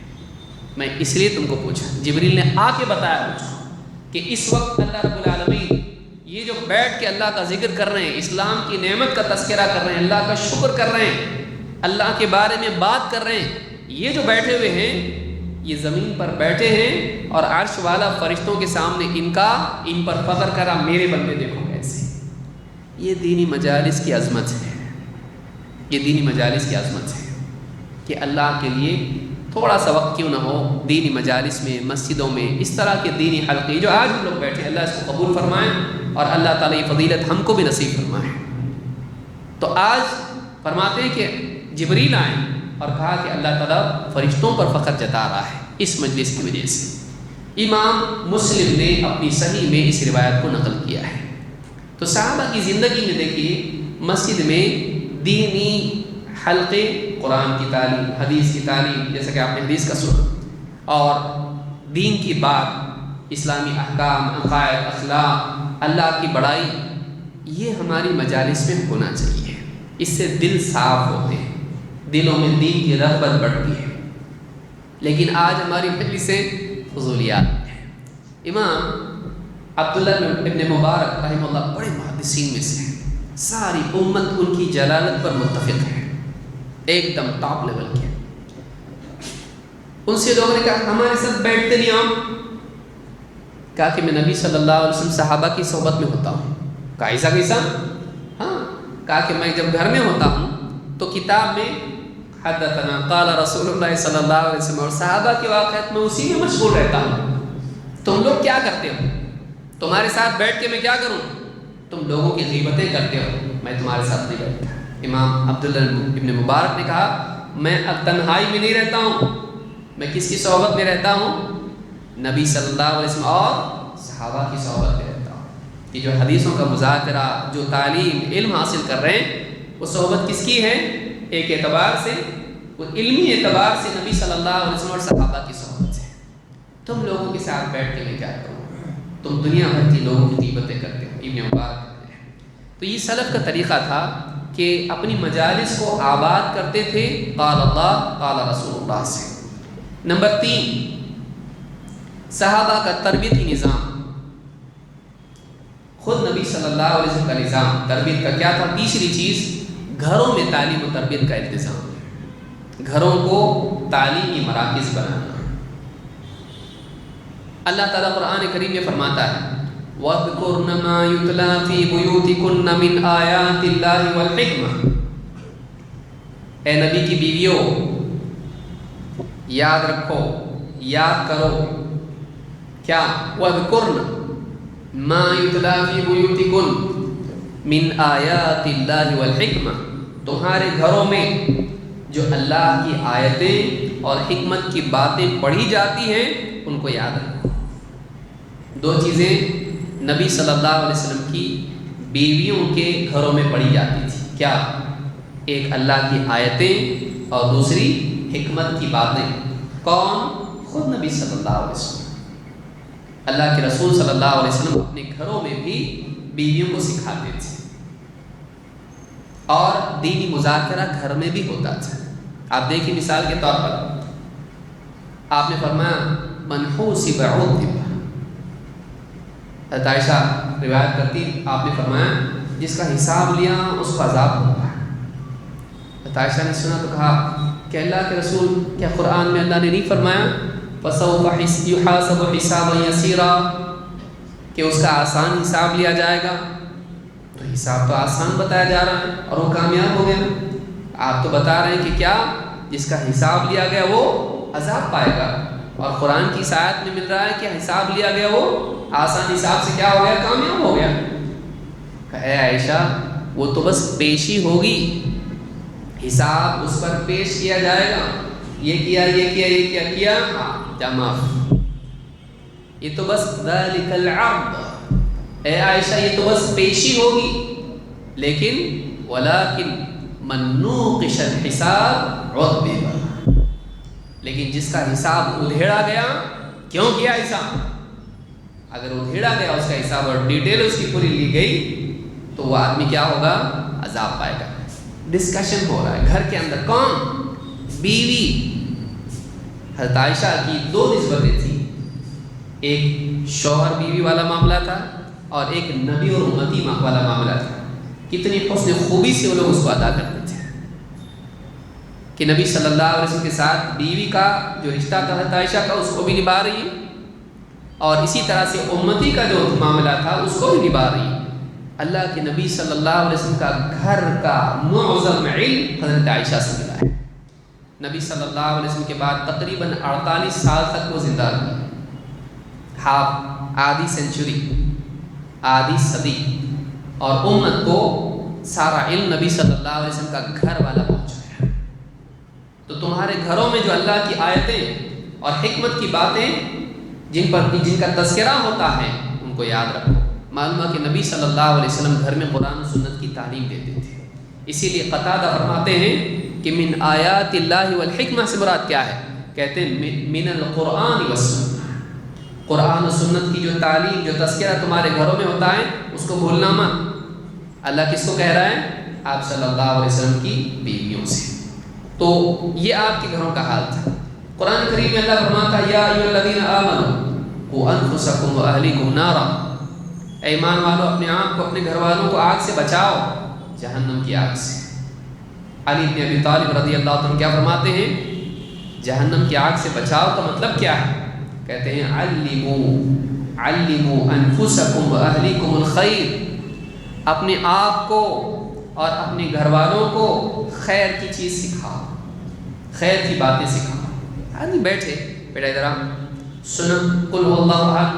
میں اس لیے تم کو پوچھا، جبریل نے آ کے بتایا مجھ کو کہ اس وقت اللہ رب العالمین یہ جو بیٹھ کے اللہ کا ذکر کر رہے ہیں، اسلام کی نعمت کا تذکرہ کر رہے ہیں، اللہ کا شکر کر رہے ہیں، اللہ کے بارے میں بات کر رہے ہیں، یہ جو بیٹھے ہوئے ہیں یہ زمین پر بیٹھے ہیں اور عرش والا فرشتوں کے سامنے ان پر فخر کرا، میرے بندے دیکھو کیسے۔ یہ دینی مجالس کی عظمت ہے، یہ دینی مجالس کی عظمت ہے کہ اللہ کے لیے تھوڑا سا وقت کیوں نہ ہو دینی مجالس میں، مسجدوں میں، اس طرح کے دینی حلقے جو آج ہم لوگ بیٹھے، اللہ اس کو قبول فرمائے اور اللہ تعالیٰ یہ فضیلت ہم کو بھی نصیب فرمائے۔ تو آج فرماتے ہیں کہ جبریل آئے اور کہا کہ اللہ تعالیٰ فرشتوں پر فخر جتا رہا ہے اس مجلس کی وجہ سے۔ امام مسلم نے اپنی صحیح میں اس روایت کو نقل کیا ہے۔ تو صحابہ کی زندگی میں دیکھیے مسجد میں دینی حلقے، قرآن کی تعلیم، حدیث کی تعلیم، جیسا کہ آپ نے حدیث کا سنا، اور دین کی بات، اسلامی احکام، عقائد، اخلاق، اللہ کی بڑائی، یہ ہماری مجالس میں ہونا چاہیے۔ اس سے دل صاف ہوتے ہیں، دلوں میں دین کی رغبت بڑھتی ہے۔ لیکن آج ہماری مجلسیں فضولیات ہیں۔ امام عبداللہ ابن مبارک رحمہ اللہ بڑے محدثین میں سے ہیں، ساری امت ان کی جلالت پر متفق ہے، ایک دم ٹاپ لیول کے۔ ان سے لوگوں نے کہا ہمارے ساتھ بیٹھتے نہیں آپ؟ کہا کہ میں نبی صلی اللہ علیہ وسلم صحابہ کی صحبت میں ہوتا ہوں۔ کہا ایسا کیسا؟ ہاں، کہا کہ میں جب گھر میں ہوتا ہوں تو کتاب میں حدثنا قال رسول اللہ صلی اللہ علیہ وسلم اور صحابہ کے واقعات میں اسی میں مشغول رہتا ہوں۔ تم لوگ کیا کرتے ہو؟ تمہارے ساتھ بیٹھ کے میں کیا کروں؟ تم لوگوں کی غیبتیں کرتے ہو، میں تمہارے ساتھ نہیں بیٹھتا۔ امام عبداللہ ابن مبارک نے کہا میں اب تنہائی میں نہیں رہتا ہوں، میں کس کی صحبت میں رہتا ہوں؟ نبی صلی اللہ علیہ وسلم اور صحابہ کی صحبت میں رہتا ہوں۔ یہ جو حدیثوں کا مذاکرہ، جو تعلیم، علم حاصل کر رہے ہیں، وہ صحبت کس کی ہے؟ ایک اعتبار سے، وہ علمی اعتبار سے نبی صلی اللہ علیہ وسلم اور صحابہ کی صحبت ہے۔ تم لوگوں کے ساتھ بیٹھ کے میں کیا کروں؟ تم دنیا بھر کی لوگوں کی غیبتیں کرتے ہو، ابن مبارک کرتے ہیں۔ تو یہ سلف کا طریقہ تھا کہ اپنی مجالس کو آباد کرتے تھے قال اللہ قال رسول اللہ سے۔ نمبر 3، صحابہ کا تربیتی نظام۔ خود نبی صلی صلی اللہ علیہ وسلم کا نظام تربیت کا کیا تھا؟ تیسری چیز گھروں میں تعلیم و تربیت کا انتظام، گھروں کو تعلیمی مراکز بنانا۔ اللہ تعالیٰ قرآن کریم میں فرماتا ہے وَاذْكُرْنَ مَا يُتْلَى فِي بُيُوتِكُنَّ مِنْ آيَاتِ اللَّهِ وَالْحِكْمَةِ۔ اے نبی کی بیویوں، یاد رکھو، یاد کرو کیا؟ وَاذْكُرْنَ مَا يُتْلَى فِي بُيُوتِكُنَّ مِنْ آيَاتِ اللَّهِ وَالْحِكْمَةِ، تمہارے گھروں میں جو اللہ کی آیتیں اور حکمت کی باتیں پڑھی جاتی ہیں ان کو یاد رکھو۔ دو چیزیں نبی صلی اللہ علیہ وسلم کی بیویوں کے گھروں میں پڑھی جاتی تھی، کیا؟ ایک اللہ کی آیتیں اور دوسری حکمت کی باتیں۔ کون؟ خود نبی صلی اللہ علیہ وسلم۔ اللہ کے رسول صلی اللہ علیہ وسلم اپنے گھروں میں بھی بیویوں کو سکھاتے تھے، اور دینی مذاکرہ گھر میں بھی ہوتا تھا۔ آپ دیکھیں مثال کے طور پر آپ نے فرمایا منحوسب عذب، حضرت عائشہ روایت کرتی، آپ نے فرمایا جس کا حساب لیا اس کو عذاب ہوگا۔ حضرت عائشہ نے سنا تو کہا کہ اللہ کے رسول، کیا قرآن میں اللہ نے نہیں فرمایا فَسَوْفَ يُحَاسَبُ حِسَابًا يَسِيرًا کہ اس کا آسان حساب لیا جائے گا؟ تو حساب تو آسان بتایا جا رہا ہے اور وہ کامیاب ہو گیا۔ آپ تو بتا رہے ہیں کہ کیا جس کا حساب لیا گیا وہ عذاب پائے گا، اور قرآن کی آیت میں مل رہا ہے کہ حساب لیا گیا وہ آسان حساب سے کیا ہو گیا؟ کامیاب ہو گیا۔ کہ اے عائشہ وہ تو بس پیشی ہوگی، حساب اس پر پیش کیا جائے گا، یہ کیا یہ کیا یہ کیا کیا، ہاں جا معاف۔ یہ تو بس ذالک العرض، اے عائشہ یہ تو بس پیشی ہوگی، لیکن ولیکن من نوقش الحساب عذب، لیکن جس کا حساب ادھیڑا گیا، کیوں کیا حساب؟ اگر ادھیڑا گیا اس کا حساب اور ڈیٹیل اس کی پوری لی گئی تو وہ آدمی کیا ہوگا؟ عذاب پائے گا۔ ڈسکشن ہو رہا ہے گھر کے اندر، کون؟ بیوی۔ حضرت عائشہ کی دو نسبتیں تھیں، ایک شوہر بیوی والا معاملہ تھا اور ایک نبی اور امتی والا معاملہ تھا۔ کتنی حسن خوبی سے وہ لوگ اس کو ادا کرتے تھے کہ نبی صلی اللہ علیہ وسلم کے ساتھ بیوی کا جو رشتہ تھا حضرت عائشہ کا اس کو بھی نبھا رہی ہے، اور اسی طرح سے امتی کا جو معاملہ تھا اس کو بھی نبھا رہی ہے۔ اللہ کے نبی صلی اللہ علیہ وسلم کا گھر کا معظم علم حضرت عائشہ سے ملا ہے۔ نبی صلی اللہ علیہ وسلم کے بعد تقریباً 48 سال تک وہ زندہ رہی، آدھی سینچری، آدھی صدی، اور امت کو سارا علم نبی صلی اللہ علیہ وسلم کا گھر والا پہنچایا۔ تو تمہارے گھروں میں جو اللہ کی آیتیں اور حکمت کی باتیں جن کا تذکرہ ہوتا ہے ان کو یاد رکھو۔ معلوم ہے کہ نبی صلی اللہ علیہ وسلم گھر میں قرآن و سنت کی تعلیم دیتے تھے، اسی لیے قتادہ فرماتے ہیں کہ من آیات اللہ والحکمہ سے مراد کیا ہے؟ کہتے ہیں من القرآن والسنہ، قرآن و سنت کی جو تعلیم، جو تذکرہ تمہارے گھروں میں ہوتا ہے اس کو بھولنا مت۔ اللہ کس کو کہہ رہا ہے؟ آپ صلی اللہ علیہ وسلم کی بیویوں سے۔ تو یہ آپ کے گھروں کا حال تھا۔ قرآن کریم میں اللہ فرماتا ہے یا ایھا الذین آمنوا قوا انفسکم واہلیکم نارا، اے ایمان والو اپنے آپ کو، اپنے گھر والوں کو آگ سے بچاؤ، جہنم کی آگ سے۔ علی بن ابی طالب رضی اللہ عنہ کیا فرماتے ہیں؟ جہنم کی آگ سے بچاؤ کا مطلب کیا ہے؟ کہتے ہیں علموا انفسکم واہلیکم الخیر، اپنے آپ کو اور اپنے گھر والوں کو خیر کی چیز سکھاؤ، خیر کی باتیں سکھاؤ۔ آدمی بیٹھے بیٹا ادھر آ، سنا قل هو اللہ احد،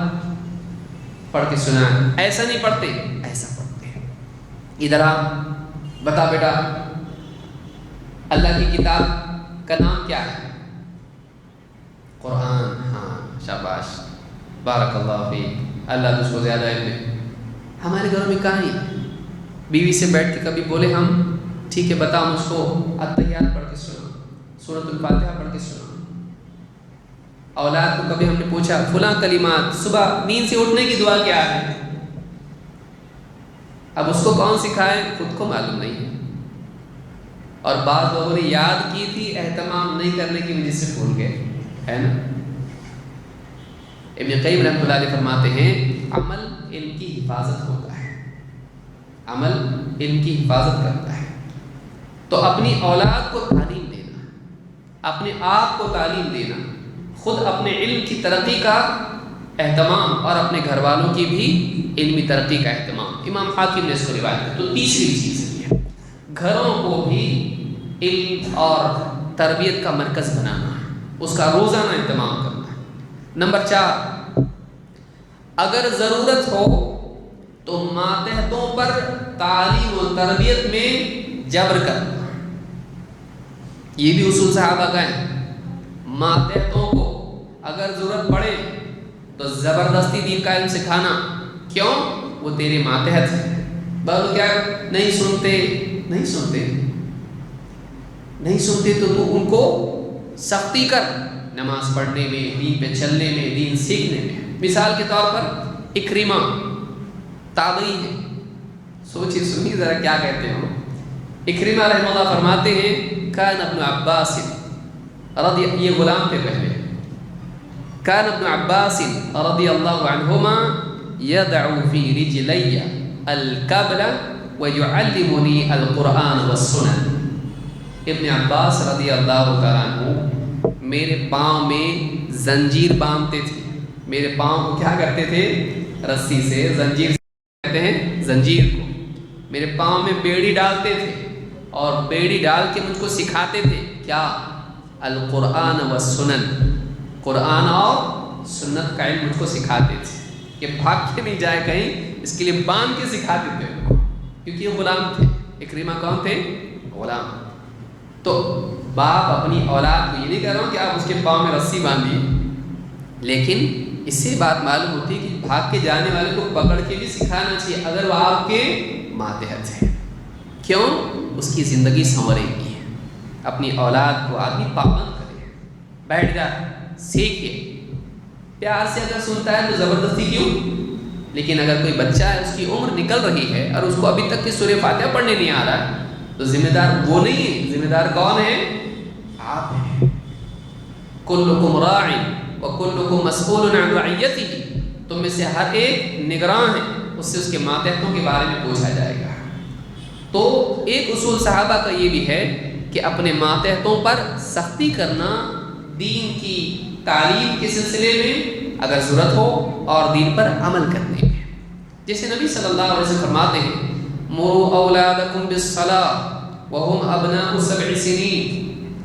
پڑھ کے سنا، ایسا نہیں پڑھتے، ایسا پڑھتے ہیں۔ ادھر آ، بتا بیٹا اللہ کی کتاب کا نام کیا ہے؟ قرآن۔ ہاں شاباش، بارک اللہ فیک، اللہ تجھ کو زیادہ علم ہے۔ ہمارے گھروں میں کہاں ہے؟ بیوی سے بیٹھ کے کبھی بولے ہم ٹھیک ہے بتا مجھ کو التحیات پڑھ کے سنا، سورۃ الفاتحہ پڑھ کے سنا۔ اولاد کو کبھی ہم نے پوچھا فلاں کلمات صبح نیند سے اٹھنے کی دعا کیا ہے؟ اب اس کو کون سکھائے؟ خود کو معلوم نہیں ہے، اور بعض لوگوں نے یاد کی تھی، اہتمام نہیں کرنے کی وجہ سے بھول گئے، ہے نا۔ ابن قیم رحمۃ اللہ علیہ فرماتے ہیں عمل علم کی حفاظت ہوتا ہے، عمل علم کی حفاظت کرتا ہے۔ تو اپنی اولاد کو تعلیم دینا، اپنے آپ کو تعلیم دینا، خود اپنے علم کی ترقی کا اہتمام اور اپنے گھر والوں کی بھی علمی ترقی کا اہتمام۔ امام حاکم نے اس کو روایت کیا۔ تو تیسری چیز ہے گھروں کو بھی علم اور تربیت کا مرکز بنانا ہے، اس کا روزانہ اہتمام کرنا ہے۔ نمبر 4، اگر ضرورت ہو تو ماتحتوں پر تعلیم و تربیت میں جبر کرنا۔ یہ بھی اصول صحابہ کا ہے، ماتحتوں کو اگر ضرورت پڑے تو زبردستی دین کا علم سکھانا۔ کیوں؟ وہ تیرے ماتحت ہیں۔ بلکہ کیا نہیں سنتے تو تو ان کو سختی کر، نماز پڑھنے میں، دین پہ چلنے میں، دین سیکھنے میں۔ مثال کے طور پر اکرمہ تابعی ہے، سوچیے سنیے ذرا کیا کہتے ہو۔ اکرمہ رحمہ اللہ فرماتے ہیں کان ابن عباس یہ غلام تھے پہلے، کان ابن عباس رضی اللہ عنہما یدعو فی رجلی الکبل ویعلمنی القرآن والسنن۔ ابن عباس رضی اللہ تعالیٰ عنہ میرے پاؤں میں زنجیر باندھتے تھے۔ میرے پاؤں کو کیا کرتے تھے؟ رسی سے، زنجیر سے کہتے ہیں زنجیر کو۔ میرے پاؤں میں بیڑی ڈالتے تھے اور بیڑی ڈال کے مجھ کو سکھاتے تھے کیا؟ القرآن والسنن، قرآن اور سنت کا علم مجھ کو سکھاتے تھے کہ بھاگ کے نہیں جائے کہیں، اس کے لیے باندھ کے سکھاتے تھے ان کو، کیونکہ یہ غلام تھے۔ اکرمہ کون تھے؟ غلام۔ تو باپ اپنی اولاد کو یہ نہیں کہہ رہا ہوں کہ آپ اس کے پاؤں میں رسی باندھیے، لیکن اس سے بات معلوم ہوتی ہے کہ بھاگ کے جانے والے کو پکڑ کے بھی سکھانا چاہیے اگر وہ آپ کے ماتحت ہے۔ کیوں؟ اس کی زندگی سنورے گی۔ اپنی اولاد کو آدمی پابند کرے، بیٹھ جا سیکھے، پیار سے اگر سنتا ہے تو زبردستی کیوں؟ لیکن اگر کوئی بچہ ہے، اس کی عمر نکل رہی ہے اور اس کو ابھی تک کی سورہ فاتحہ پڑھنے نہیں آ رہا ہے، تو ذمہ دار وہ نہیں ہے، ذمہ دار کون ہے؟ آپ ہیں۔ کلکم راع وکلکم مسئول عن رعیتہ، تم میں سے ہر ایک نگراں ہے، اس سے اس کے ماتحتوں کے بارے میں پوچھا جائے گا۔ تو ایک اصول صحابہ کا یہ بھی ہے کہ اپنے ماتحتوں پر سختی کرنا دین کی تعلیم کے سلسلے میں اگر ضرورت ہو اور دین پر عمل کرنے میں۔ جیسے نبی صلی اللہ علیہ وسلم فرماتے ہیں مروا اولادکم بالصلاۃ وهم ابناء 7 سنین،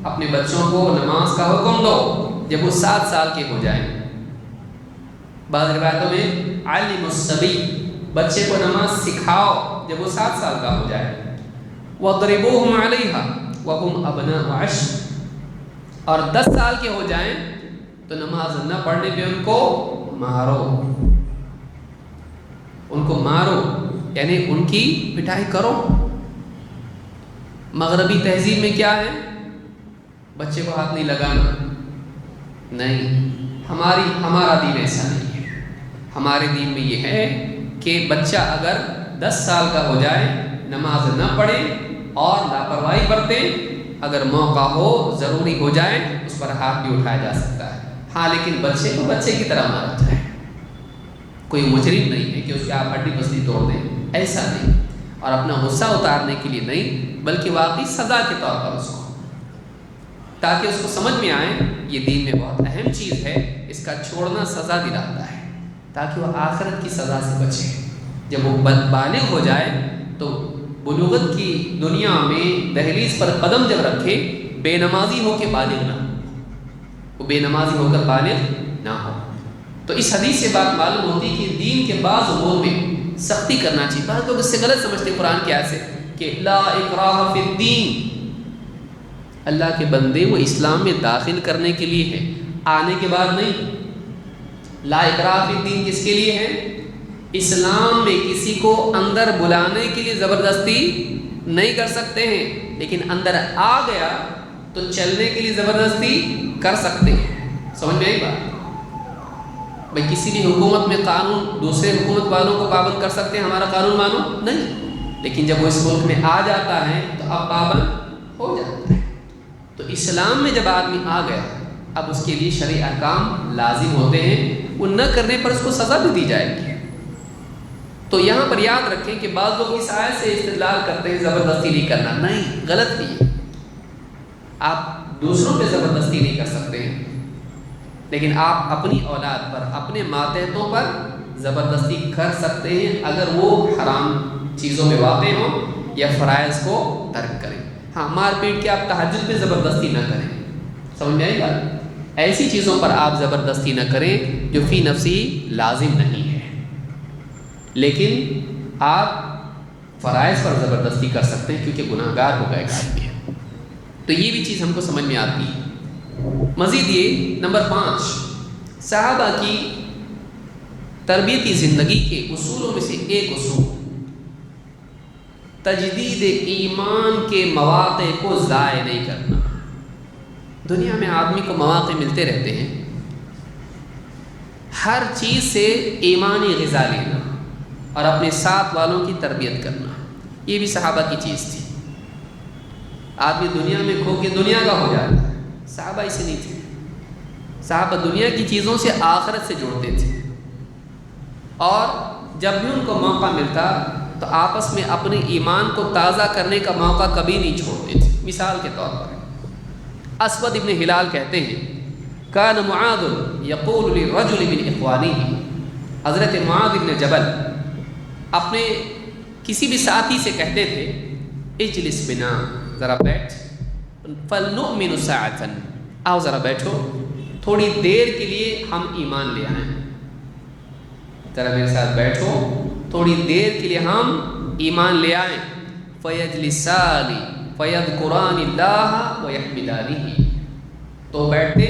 اپنے بچوں کو نماز کا حکم دو جب وہ 7 سال کے ہو جائیں۔ بعض روایتوں میں علم الصبی، بچے کو نماز سکھاؤ جب وہ 7 سال کا ہو جائے۔ وَضْرِبُوهُمْ عَلَيْهَا وَهُمْ أَبْنَاءُ 10، اور 10 سال کے ہو جائیں تو نماز نہ پڑھنے پہ ان کو مارو، ان کو مارو، یعنی ان کی پٹائی کرو۔ مغربی تہذیب میں کیا ہے؟ بچے کو ہاتھ نہیں لگانا، نہیں، ہمارا دین ایسا نہیں ہے۔ ہمارے دین میں یہ ہے کہ بچہ اگر 10 سال کا ہو جائے، نماز نہ پڑھے اور لاپرواہی برتے، اگر موقع ہو، ضروری ہو جائے، اس پر ہاتھ بھی اٹھایا جا سکتا ہے۔ ہاں، لیکن بچے کو بچے کی طرح مارا جائے۔ کوئی مجرم نہیں ہے کہ اس کی آپ ہڈی پسلی توڑ دیں، ایسا نہیں، اور اپنا غصہ اتارنے کے لیے نہیں، بلکہ واقعی سزا کے طور پر اس کو، تاکہ اس کو سمجھ میں آئے یہ دین میں بہت اہم چیز ہے، اس کا چھوڑنا سزا دلاتا ہے، تاکہ وہ آخرت کی سزا سے بچے۔ جب وہ بالغ ہو جائے تو بلوغت کی دنیا میں دہلیز پر قدم جب رکھے، بے نمازی ہو کے بالغ نہ ہو، وہ بے نمازی ہو کر بالغ نہ ہو۔ تو اس حدیث سے بات معلوم ہوتی کہ دین کے بعض امور میں سختی کرنا چاہیے۔ بعض لوگ اس سے غلط سمجھتے قرآن کی آیت سے کہ لا اکراہ فی الدین، اللہ کے بندے وہ اسلام میں داخل کرنے کے لیے ہے، آنے کے بعد نہیں۔ لا اکراہ فی الدین کس کے لیے ہے؟ اسلام میں کسی کو اندر بلانے کے لیے زبردستی نہیں کر سکتے ہیں، لیکن اندر آ گیا تو چلنے کے لیے زبردستی کر سکتے ہیں۔ سمجھ میں آئی بات؟ بھائی کسی بھی حکومت میں قانون دوسرے حکومت والوں کو پابند کر سکتے ہیں، ہمارا قانون مانو نہیں، لیکن جب وہ اس ملک میں آ جاتا ہے تو اب پابند ہو جاتا ہے۔ تو اسلام میں جب آدمی آ گیا، اب اس کے لیے شرعی احکام لازم ہوتے ہیں، وہ نہ کرنے پر اس کو سزا بھی دی جائے گی۔ تو یہاں پر یاد رکھیں کہ بعض لوگ اس آیت سے استدلال کرتے ہیں زبردستی نہیں کرنا. نہیں، غلط نہیں ہے. آپ دوسروں پہ زبردستی نہیں کر سکتے ہیں، لیکن آپ اپنی اولاد پر، اپنے ماتحتوں پر زبردستی کر سکتے ہیں اگر وہ حرام چیزوں میں واقع ہوں یا فرائض کو ترک کریں. ہاں، مار پیٹ کے آپ تہجد پہ زبردستی نہ کریں. سمجھ میں آئی بات؟ ایسی چیزوں پر آپ زبردستی نہ کریں جو فی نفسی لازم نہیں ہے، لیکن آپ فرائض پر زبردستی کر سکتے ہیں کیونکہ گناہ گار ہو گئے آدمی. تو یہ بھی چیز ہم کو سمجھ میں آتی ہے. مزید یہ نمبر 5، صحابہ کی تربیتی زندگی کے اصولوں میں سے ایک اصول تجدید ایمان کے مواقع کو ضائع نہیں کرنا. دنیا میں آدمی کو مواقع ملتے رہتے ہیں، ہر چیز سے ایمانی غذا لینا اور اپنے ساتھ والوں کی تربیت کرنا، یہ بھی صحابہ کی چیز تھی. آدمی دنیا میں کھو کے دنیا کا ہو جاتا ہے، صحابہ ایسے نہیں تھے. صحابہ دنیا کی چیزوں سے آخرت سے جوڑتے تھے، اور جب بھی ان کو موقع ملتا تو آپس میں اپنے ایمان کو تازہ کرنے کا موقع کبھی نہیں چھوڑتے تھے. مثال کے طور پر اسود ابن ہلال کہتے ہیں، کان معاذ یقول للرجل من اخوانہ، حضرت معاذ ابن جبل اپنے کسی بھی ساتھی سے کہتے تھے، اجلس بنا، ذرا بیٹھ، فلنؤمن ساعۃ، آؤ ذرا بیٹھو، تھوڑی دیر کے لیے ہم ایمان لے آئیں. ذرا میرے ساتھ بیٹھو، تھوڑی دیر کے لیے ہم ایمان لے آئیں. فیجلسان فیذکران اللہ ویحمدانہ، تو بیٹھتے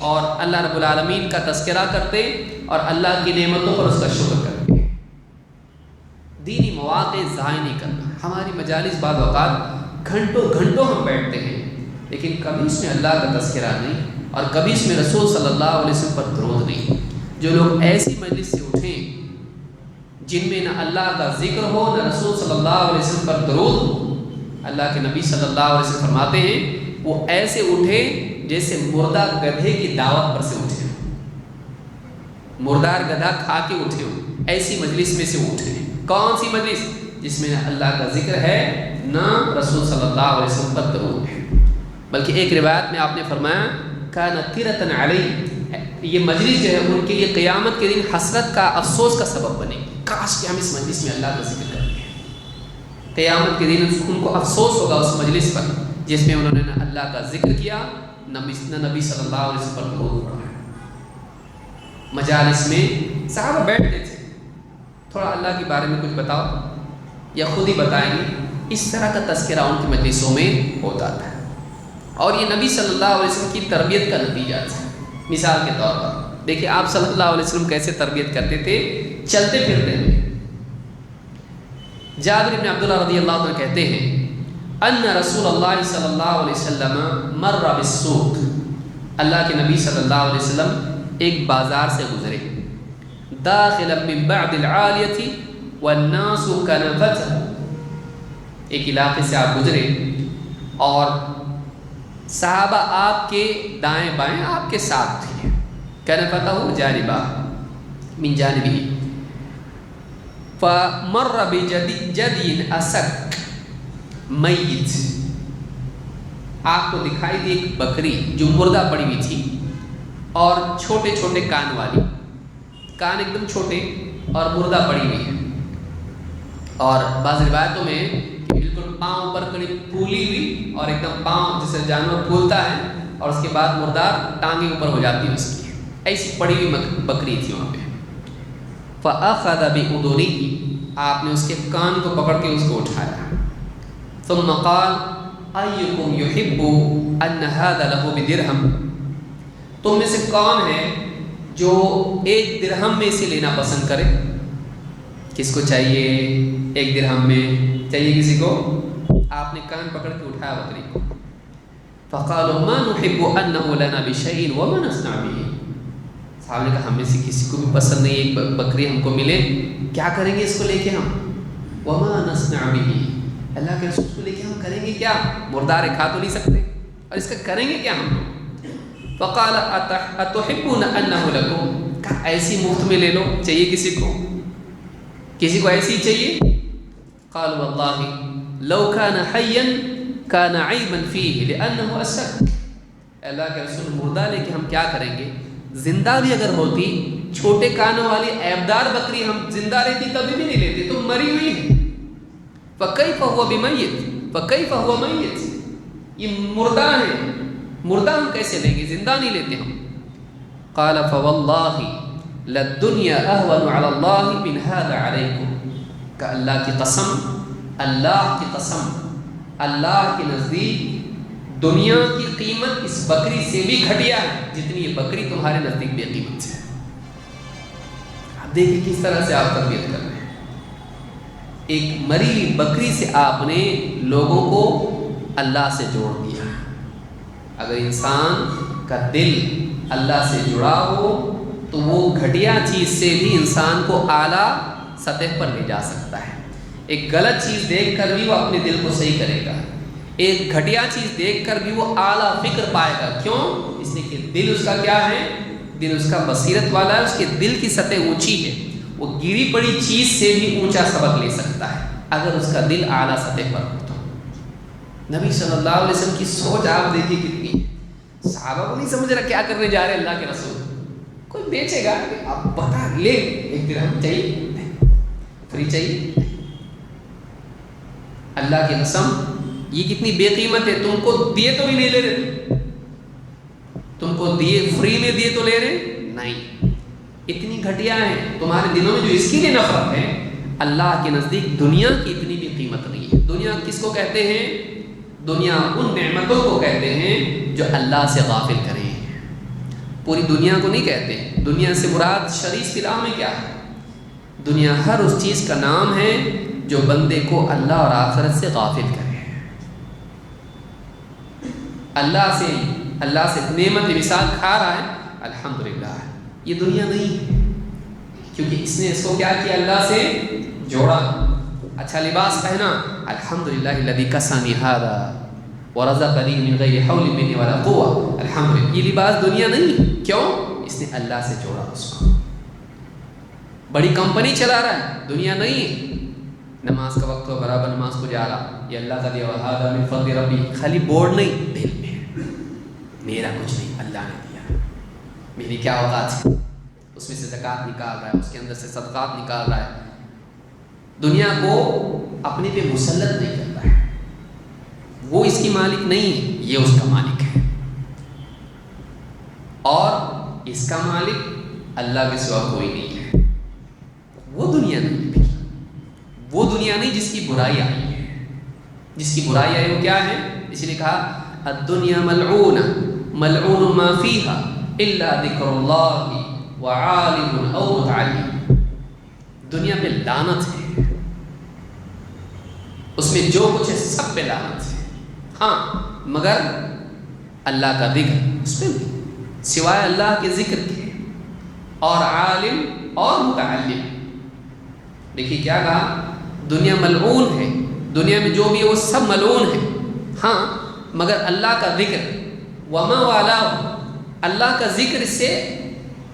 اور اللہ رب العالمین کا تذکرہ کرتے اور اللہ کی نعمتوں پر اس کا شکر کرتے. دینی مواقع ضائع نہیں کرنا. ہماری مجالس بعض اوقات گھنٹوں گھنٹوں ہم بیٹھتے ہیں، لیکن کبھی اس میں اللہ کا تذکرہ نہیں اور کبھی اس میں رسول صلی اللہ علیہ وسلم پر درود نہیں. جو لوگ ایسی مجلس سے اٹھیں جن میں نہ اللہ کا ذکر ہو نہ رسول صلی اللہ علیہ وسلم پر درود ہو، اللہ کے نبی صلی اللہ علیہ وسلم فرماتے ہیں وہ ایسے اٹھے جیسے مردہ گدھے کی دعوت پر سے اٹھے ہو، مردار گدھا کھا کے اٹھے ہو. ایسی مجلس میں سے اٹھے. کون سی مجلس؟ جس میں نہ اللہ کا ذکر ہے نہ رسول صلی اللہ علیہ وسلم پر درود ہے. بلکہ ایک روایت میں آپ نے فرمایا کان تیرتن علیہ، یہ مجلس جو ہے ان کے لیے قیامت کے دن حسرت کا، افسوس کا سبب بنے گی. کاش کہ ہم اس مجلس میں اللہ کا ذکر کرتے ہیں. قیامت کے دن ان کو افسوس ہوگا اس مجلس پر جس میں انہوں نے نہ اللہ کا ذکر کیا نہ نبی صلی اللہ علیہ وسلم پر درود پڑھا. مجالس میں صحابہ بیٹھتے تھے، تھوڑا اللہ کے بارے میں کچھ بتاؤ، یا خود ہی بتائیں گے. اس طرح کا تذکرہ ان کی مجلسوں میں ہوتا تھا، اور یہ نبی صلی اللہ علیہ وسلم کی تربیت کا نتیجہ تھا. مثال کے طور پر دیکھیں آپ صلی اللہ علیہ وسلم کیسے تربیت کرتے تھے، چلتے پھرتے تھے. جابر بن عبداللہ رضی اللہ عنہ کہتے ہیں ان رسول اللہ صلی اللہ علیہ وسلم مر بالسوق، اللہ کے نبی صلی اللہ علیہ وسلم ایک بازار سے گزرے، داخلا من بعد العالیہ والناس کنفتہ، ایک علاقے سے آپ گزرے اور صحابہ آپ کے دائیں بائیں آپ کے ساتھ تھے. کنفتہ جانبہ من جانبہ، فمر بجدی اسک میت، آپ کو دکھائی دی ایک بکری جو مردہ پڑی ہوئی تھی اور چھوٹے چھوٹے کان والی، کان ایک دم چھوٹے اور مردہ پڑی ہوئی ہے. اور بعض روایتوں میں بالکل پاؤں پر کڑی پھولی ہوئی اور ایک دم پاؤں جسے جانور پھولتا ہے اور اس کے بعد مردار ٹانگیں اوپر ہو جاتی ہے اس کی، ایسی پڑی ہوئی بکری تھی وہاں پہ. فأخذ بأذنه، آپ نے اس کے کان کو پکڑ کے اس کو اٹھایا. ثم قال أيكم يحب أن هذا له بدرهم، تم میں سے کون ہے جو ایک درہم میں سے لینا پسند کرے؟ کس کو چاہیے ایک درہم میں؟ چاہیے کسی کو؟ آپ نے کان پکڑ کے اٹھایا بکری کو. فقالوا ما نحب أنه لنا بشيء وما نصنع به، صاحب نے کہا ہم میں سے کسی کو بھی پسند نہیں ایک بکری ہم کو ملے، کیا کریں گے اس کو لے کے ہم؟ وما نصنع به، اللہ کے رسول کو لے کے ہم کریں گے کیا؟ مردار کھا تو نہیں سکتے، اور اس کا کریں گے کیا ہم؟ فقال اتحبون انه لكم، کہا ایسی مفت میں لے لو، چاہیے کسی کو؟ کسی کو ایسی چاہیے؟ قال واللہ لو کان حیا کان عیبا فیہ لانہ اسد، اللہ کے رسول مردہ لے کے ہم کیا کریں گے؟ زندہ بھی اگر ہوتی، چھوٹے کانوں والی عیبدار بکری ہم زندہ رہتی کبھی بھی نہیں لیتے، تو مری ہوئی ہے۔ فکیف ہوا بمیت، فکیف ہوا میت، یہ مردہ ہیں، مردہ ہم کیسے لیں گے؟ زندہ نہیں لیتے ہم۔ قال فواللہ للدنیا اہون علی اللہ من ھذا علیکم، کہ اللہ کی قسم، اللہ کی قسم، اللہ کے نزدیک دنیا کی قیمت اس بکری سے بھی گھٹیا ہے جتنی یہ بکری تمہارے نزدیک بے قیمت ہے۔ آپ دیکھیں کس طرح سے آپ تربیت کر رہے ہیں۔ ایک مری بکری سے آپ نے لوگوں کو اللہ سے جوڑ دیا۔ اگر انسان کا دل اللہ سے جڑا ہو تو وہ گھٹیا چیز سے بھی انسان کو اعلیٰ سطح پر لے جا سکتا ہے۔ ایک غلط چیز دیکھ کر بھی وہ اپنے دل کو صحیح کرے گا، ایک گھٹیا چیز دیکھ کر بھی وہ اعلیٰ فکر پائے گا۔ کیوں؟ اس لیے کہ دل اس کا کیا ہے؟ دل اس کا بصیرت والا ہے، اس کے دل کی سطح اونچی ہے، وہ گری پڑی چیز سے بھی اونچا سبق لے سکتا ہے اگر اس کا دل اعلیٰ سطح پر ہو تو۔ نبی صلی اللہ علیہ وسلم کی سوچ آپ دیکھیے کتنی ہے۔ صحابہ کو نہیں سمجھ رہا کیا کرنے جا رہے اللہ کے رسول۔ کوئی بیچے گا کہ آپ بتا لے، ایک درہم چاہیے؟ فری چاہیے؟ اللہ کی قسم یہ کتنی بے قیمت ہے، تم کو دیے تو بھی نہیں لے رہے، تم کو دیے فری میں دیے تو لے رہے نہیں، اتنی گھٹیا ہے تمہارے دلوں میں جو اس کی لیے نفرت ہے۔ اللہ کے نزدیک دنیا کی اتنی بھی قیمت نہیں ہے۔ دنیا کس کو کہتے ہیں؟ دنیا ان نعمتوں کو کہتے ہیں جو اللہ سے غافل کریں، پوری دنیا کو نہیں کہتے۔ دنیا سے مراد شرعی اصطلاح میں کیا ہے؟ دنیا ہر اس چیز کا نام ہے جو بندے کو اللہ اور آخرت سے غافل کرے۔ اللہ سے نعمت مثال کھا رہا ہے، الحمدللہ، یہ دنیا نہیں ہے، کیونکہ اس نے اس کو کیا کیا؟ اللہ سے جوڑا۔ اچھا لباس پہنا، الحمدللہ الذی کسانی ھذا ورزقنی من غیر حول منی ولا قوة، الحمدللہ۔ یہ لباس دنیا نہیں، کیوں؟ اس نے اللہ سے جوڑا اس کو۔ بڑی کمپنی چلا رہا ہے، دنیا نہیں ہے۔ نماز کا وقت ہو برابر نماز کو جا رہا، یہ اللہ کا دیا ہوا ھذا من فضل ربی، خالی بورڈ نہیں، دل میں میرا کچھ نہیں، اللہ نے دیا، میری کیا اوقات ہے، اس میں سے زکوٰۃ نکال رہا ہے، اس کے اندر سے صدقات نکال رہا ہے۔ دنیا کو اپنے پہ مسلط نہیں کرتا ہے، وہ اس کی مالک نہیں ہے، یہ اس کا مالک ہے، اور اس کا مالک اللہ کے سوا کوئی نہیں ہے۔ وہ دنیا نہیں ہے، وہ دنیا نہیں جس کی برائی آئی ہے۔ جس کی برائی آئی وہ کیا ہے؟ اس لیے کہا الدنیا ملعونہ ملعون ما فیہا الا ذکر اللہ وعالم او متعلم۔ دنیا پہ لعنت ہے، اس میں جو کچھ ہے سب پہ لعنت ہے، ہاں مگر اللہ کا ذکر اس پہ سوائے اللہ کے ذکر کے، اور عالم اور متعلم۔ دیکھیے کیا کہا؟ دنیا ملعون ہے، دنیا میں جو بھی ہے وہ سب ملعون ہے، ہاں مگر اللہ کا ذکر وما والاہ، اللہ کا ذکر اس سے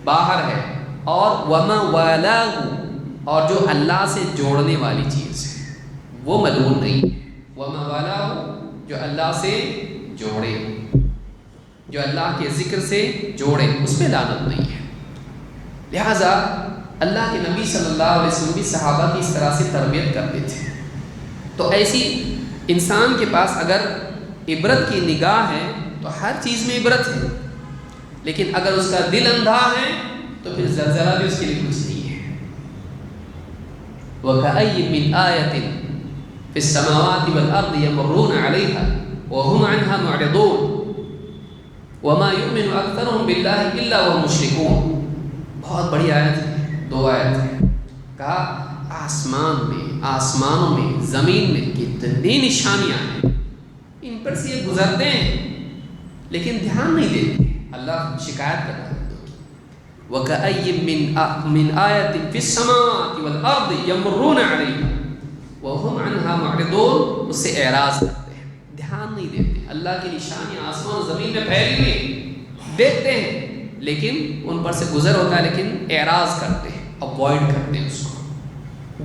باہر ہے، اور وما والاہ، اور جو اللہ سے جوڑنے والی چیز ہے وہ ملعون نہیں ہے۔ وما والاہ جو اللہ سے جوڑے، جو اللہ کے ذکر سے جوڑے، اس میں لعنت نہیں ہے۔ لہذا اللہ کے نبی صلی اللہ علیہ وسلم بھی صحابہ کی اس طرح سے تربیت کرتے تھے۔ تو ایسی انسان کے پاس اگر عبرت کی نگاہ ہے تو ہر چیز میں عبرت ہے، لیکن اگر اس کا دل اندھا ہے تو پھر زلزلہ بھی اس کے لیے کچھ نہیں ہے۔ وَكَأَيٍّ مِّنْ آيَةٍ فِي السَّمَاوَاتِ وَالْأَرْضِ يَمُرُّونَ عَلَيْهَا وَهُمْ عَنْهَا مُعْرِضُونَ وَمَا يُؤْمِنُ أَكْثَرُهُم بِاللَّهِ إِلَّا وَهُمْ مُشْرِكُونَ۔ بہت بڑی آیت ہے، دو آیت ہے۔ کہا آسمانوں میں زمین میں کتنی نشانیاں ہیں، ان پر سے یہ گزرتے ہیں لیکن دھیان نہیں دیتے۔ اللہ شکایت کر رہا ہے وَكَأَيٍّ مِّنْ آيَةٍ فِي السَّمَاوَاتِ وَالْأَرْضِ يَمُرُّونَ عَلَيْهَا وَهُمْ عَنْهَا مُعْرِضُونَ، اس سے اعراض کرتے ہیں، دھیان نہیں دیتے۔ اللہ کی نشانیاں آسمان و زمین میں پھیلی ہوئی دیکھتے ہیں لیکن ان پر سے گزر ہوتا ہے، لیکن اعراض کرتے ہیں، اوائڈ کرتے ہیں اس کو۔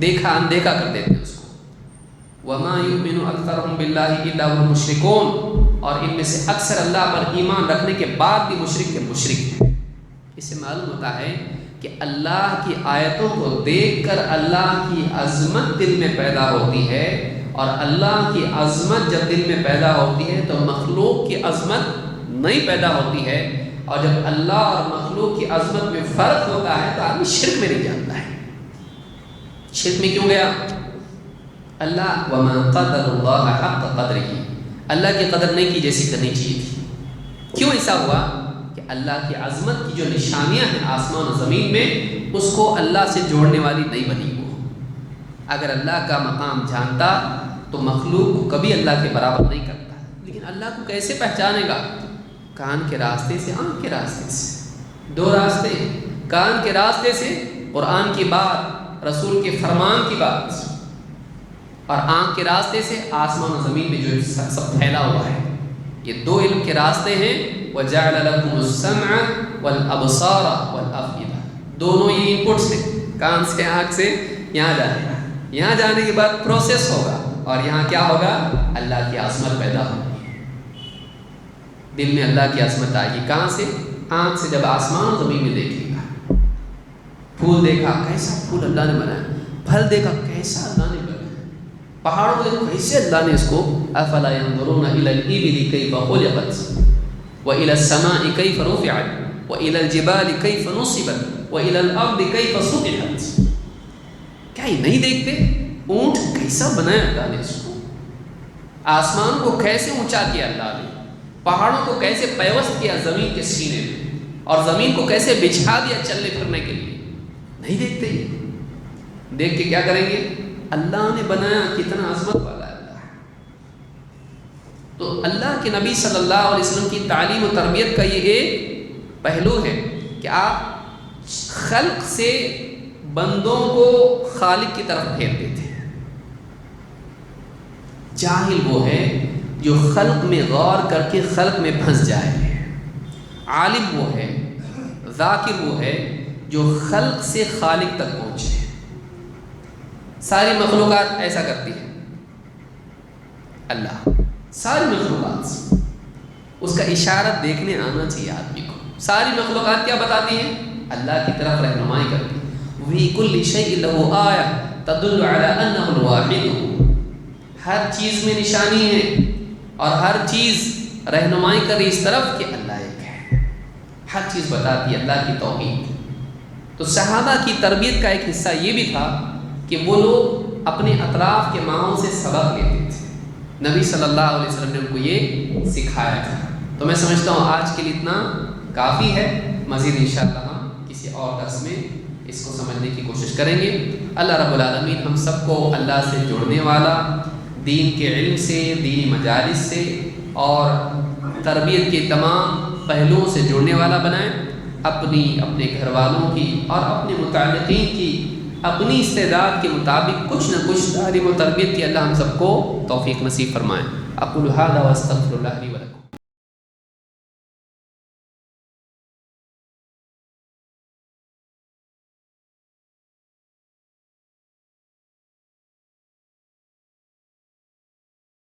دیکھا اندیکھا کر دیتے ہیں اس کو. وَمَا يُؤْمِنُ أَكْثَرُهُم بِاللَّهِ إِلَّا هُمْ مُشْرِكُونَ، اور ان میں سے اکثر اللہ پر ایمان رکھنے کے بعد بھی مشرک کے مشرک ہیں. اس سے معلوم ہوتا ہے کہ اللہ کی آیتوں کو دیکھ کر اللہ کی عظمت دل میں پیدا ہوتی ہے، اور اللہ کی عظمت جب دل میں پیدا ہوتی ہے تو مخلوق کی عظمت نہیں پیدا ہوتی ہے، اور جب اللہ اور مخلوق کی عظمت میں فرق ہوتا ہے تو آدمی شرک میں نہیں جاتا ہے. شرک میں کیوں گیا؟ اللہ وَمَا قَدَرُ اللَّهَ حَقَّ قَدْرِهِ، اللہ کی قدر نہیں کی جیسی کرنی چاہیے تھی. کیوں ایسا ہوا؟ کہ اللہ کی عظمت کی جو نشانیاں ہیں آسمان و زمین میں، اس کو اللہ سے جوڑنے والی نہیں بنی. وہ اگر اللہ کا مقام جانتا تو مخلوق کو کبھی اللہ کے برابر نہیں کرتا. لیکن اللہ کو کیسے پہچانے گا؟ کان کے راستے سے، آنکھ کے راستے سے. دو راستے، کان کے راستے سے قرآن کی بات، رسول کے فرمان کی بات، اور آنکھ کے راستے سے آسمان و زمین میں جو سب پھیلا ہوا ہے. یہ دو علم کے راستے ہیں. وَجَعَلَ لَكُمُ السَّمْعَ وَالْأَبْصَارَ وَالْأَفْئِدَةَ، دونوں یہ انپٹس ہیں. کان سے، آنکھ سے یہاں جانے گا، یہاں جانے کے بعد پروسیس ہوگا، اور یہاں کیا ہوگا؟ اللہ کی عظمت پیدا ہوگی. دل میں اللہ کی عظمت آئے گی. کہاں سے؟ آنکھ سے. جب آسمان و زمین میں دیکھے گا، پھول دیکھا کیسا پھول اللہ نے بنایا، پھل دیکھا کیسا اللہ نے بنایا، پہاڑوں کو کیسے اللہ نے اس کو. افلا ينظرون الى الابل كيف خلقت والى السماء كيف رفعت والى الجبال كيف نصبت والى الارض كيف سطحت. کیا یہ نہیں دیکھتے اونٹ کیسا بنایا اللہ نے اس کو، آسمان کو کیسے اونچا کیا اللہ نے، پہاڑوں کو کیسے پیوست کیا زمین کے سینے میں، اور زمین کو کیسے بچھا دیا چلنے پھرنے کے لیے. نہیں دیکھتے. دیکھ کے کیا کریں گے؟ اللہ نے بنایا کتنا عظمت والا ہے اللہ. تو اللہ کے نبی صلی اللہ علیہ وسلم کی تعلیم و تربیت کا یہ ایک پہلو ہے کہ آپ خلق سے بندوں کو خالق کی طرف پھیر دیتے ہیں. جاہل وہ ہے جو خلق میں غور کر کے خلق میں پھنس جائے. عالم وہ ہے، ذاکر وہ ہے جو خلق سے خالق تک پہنچے. ساری مخلوقات ایسا کرتی ہے. اللہ ساری مخلوقات، اس کا اشارہ دیکھنے آنا چاہیے آدمی کو. ساری مخلوقات کیا بتاتی ہیں؟ اللہ کی طرف رہنمائی کرتی ہیں. وَفِي كُلِّ شَيْءٍ لَهُ آیَةٌ تَدُلُّ عَلَىٰ أَنَّهُ الْوَاحِدُ، ہر چیز میں نشانی ہے اور ہر چیز رہنمائی کر رہی اس طرف کہ اللہ ایک ہے. ہر چیز بتاتی ہے اللہ کی توحید. تو صحابہ کی تربیت کا ایک حصہ یہ بھی تھا کہ وہ لوگ اپنے اطراف کے ماحول سے سبق لیتے تھے. نبی صلی اللہ علیہ وسلم نے ان کو یہ سکھایا تھا. تو میں سمجھتا ہوں آج کے لیے اتنا کافی ہے. مزید انشاءاللہ ہم کسی اور درس میں اس کو سمجھنے کی کوشش کریں گے. اللہ رب العالمین ہم سب کو اللہ سے جوڑنے والا، دین کے علم سے، دینی مجالس سے اور تربیت کے تمام پہلوؤں سے جوڑنے والا بنائیں. اپنے گھر والوں کی اور اپنے متعلقین کی اپنی استعداد کے مطابق کچھ نہ کچھ تعلیم و تربیت کی اللہ ہم سب کو توفیق نصیب فرمائیں. اقول ھذا واستغفر اللہ لی ولکم.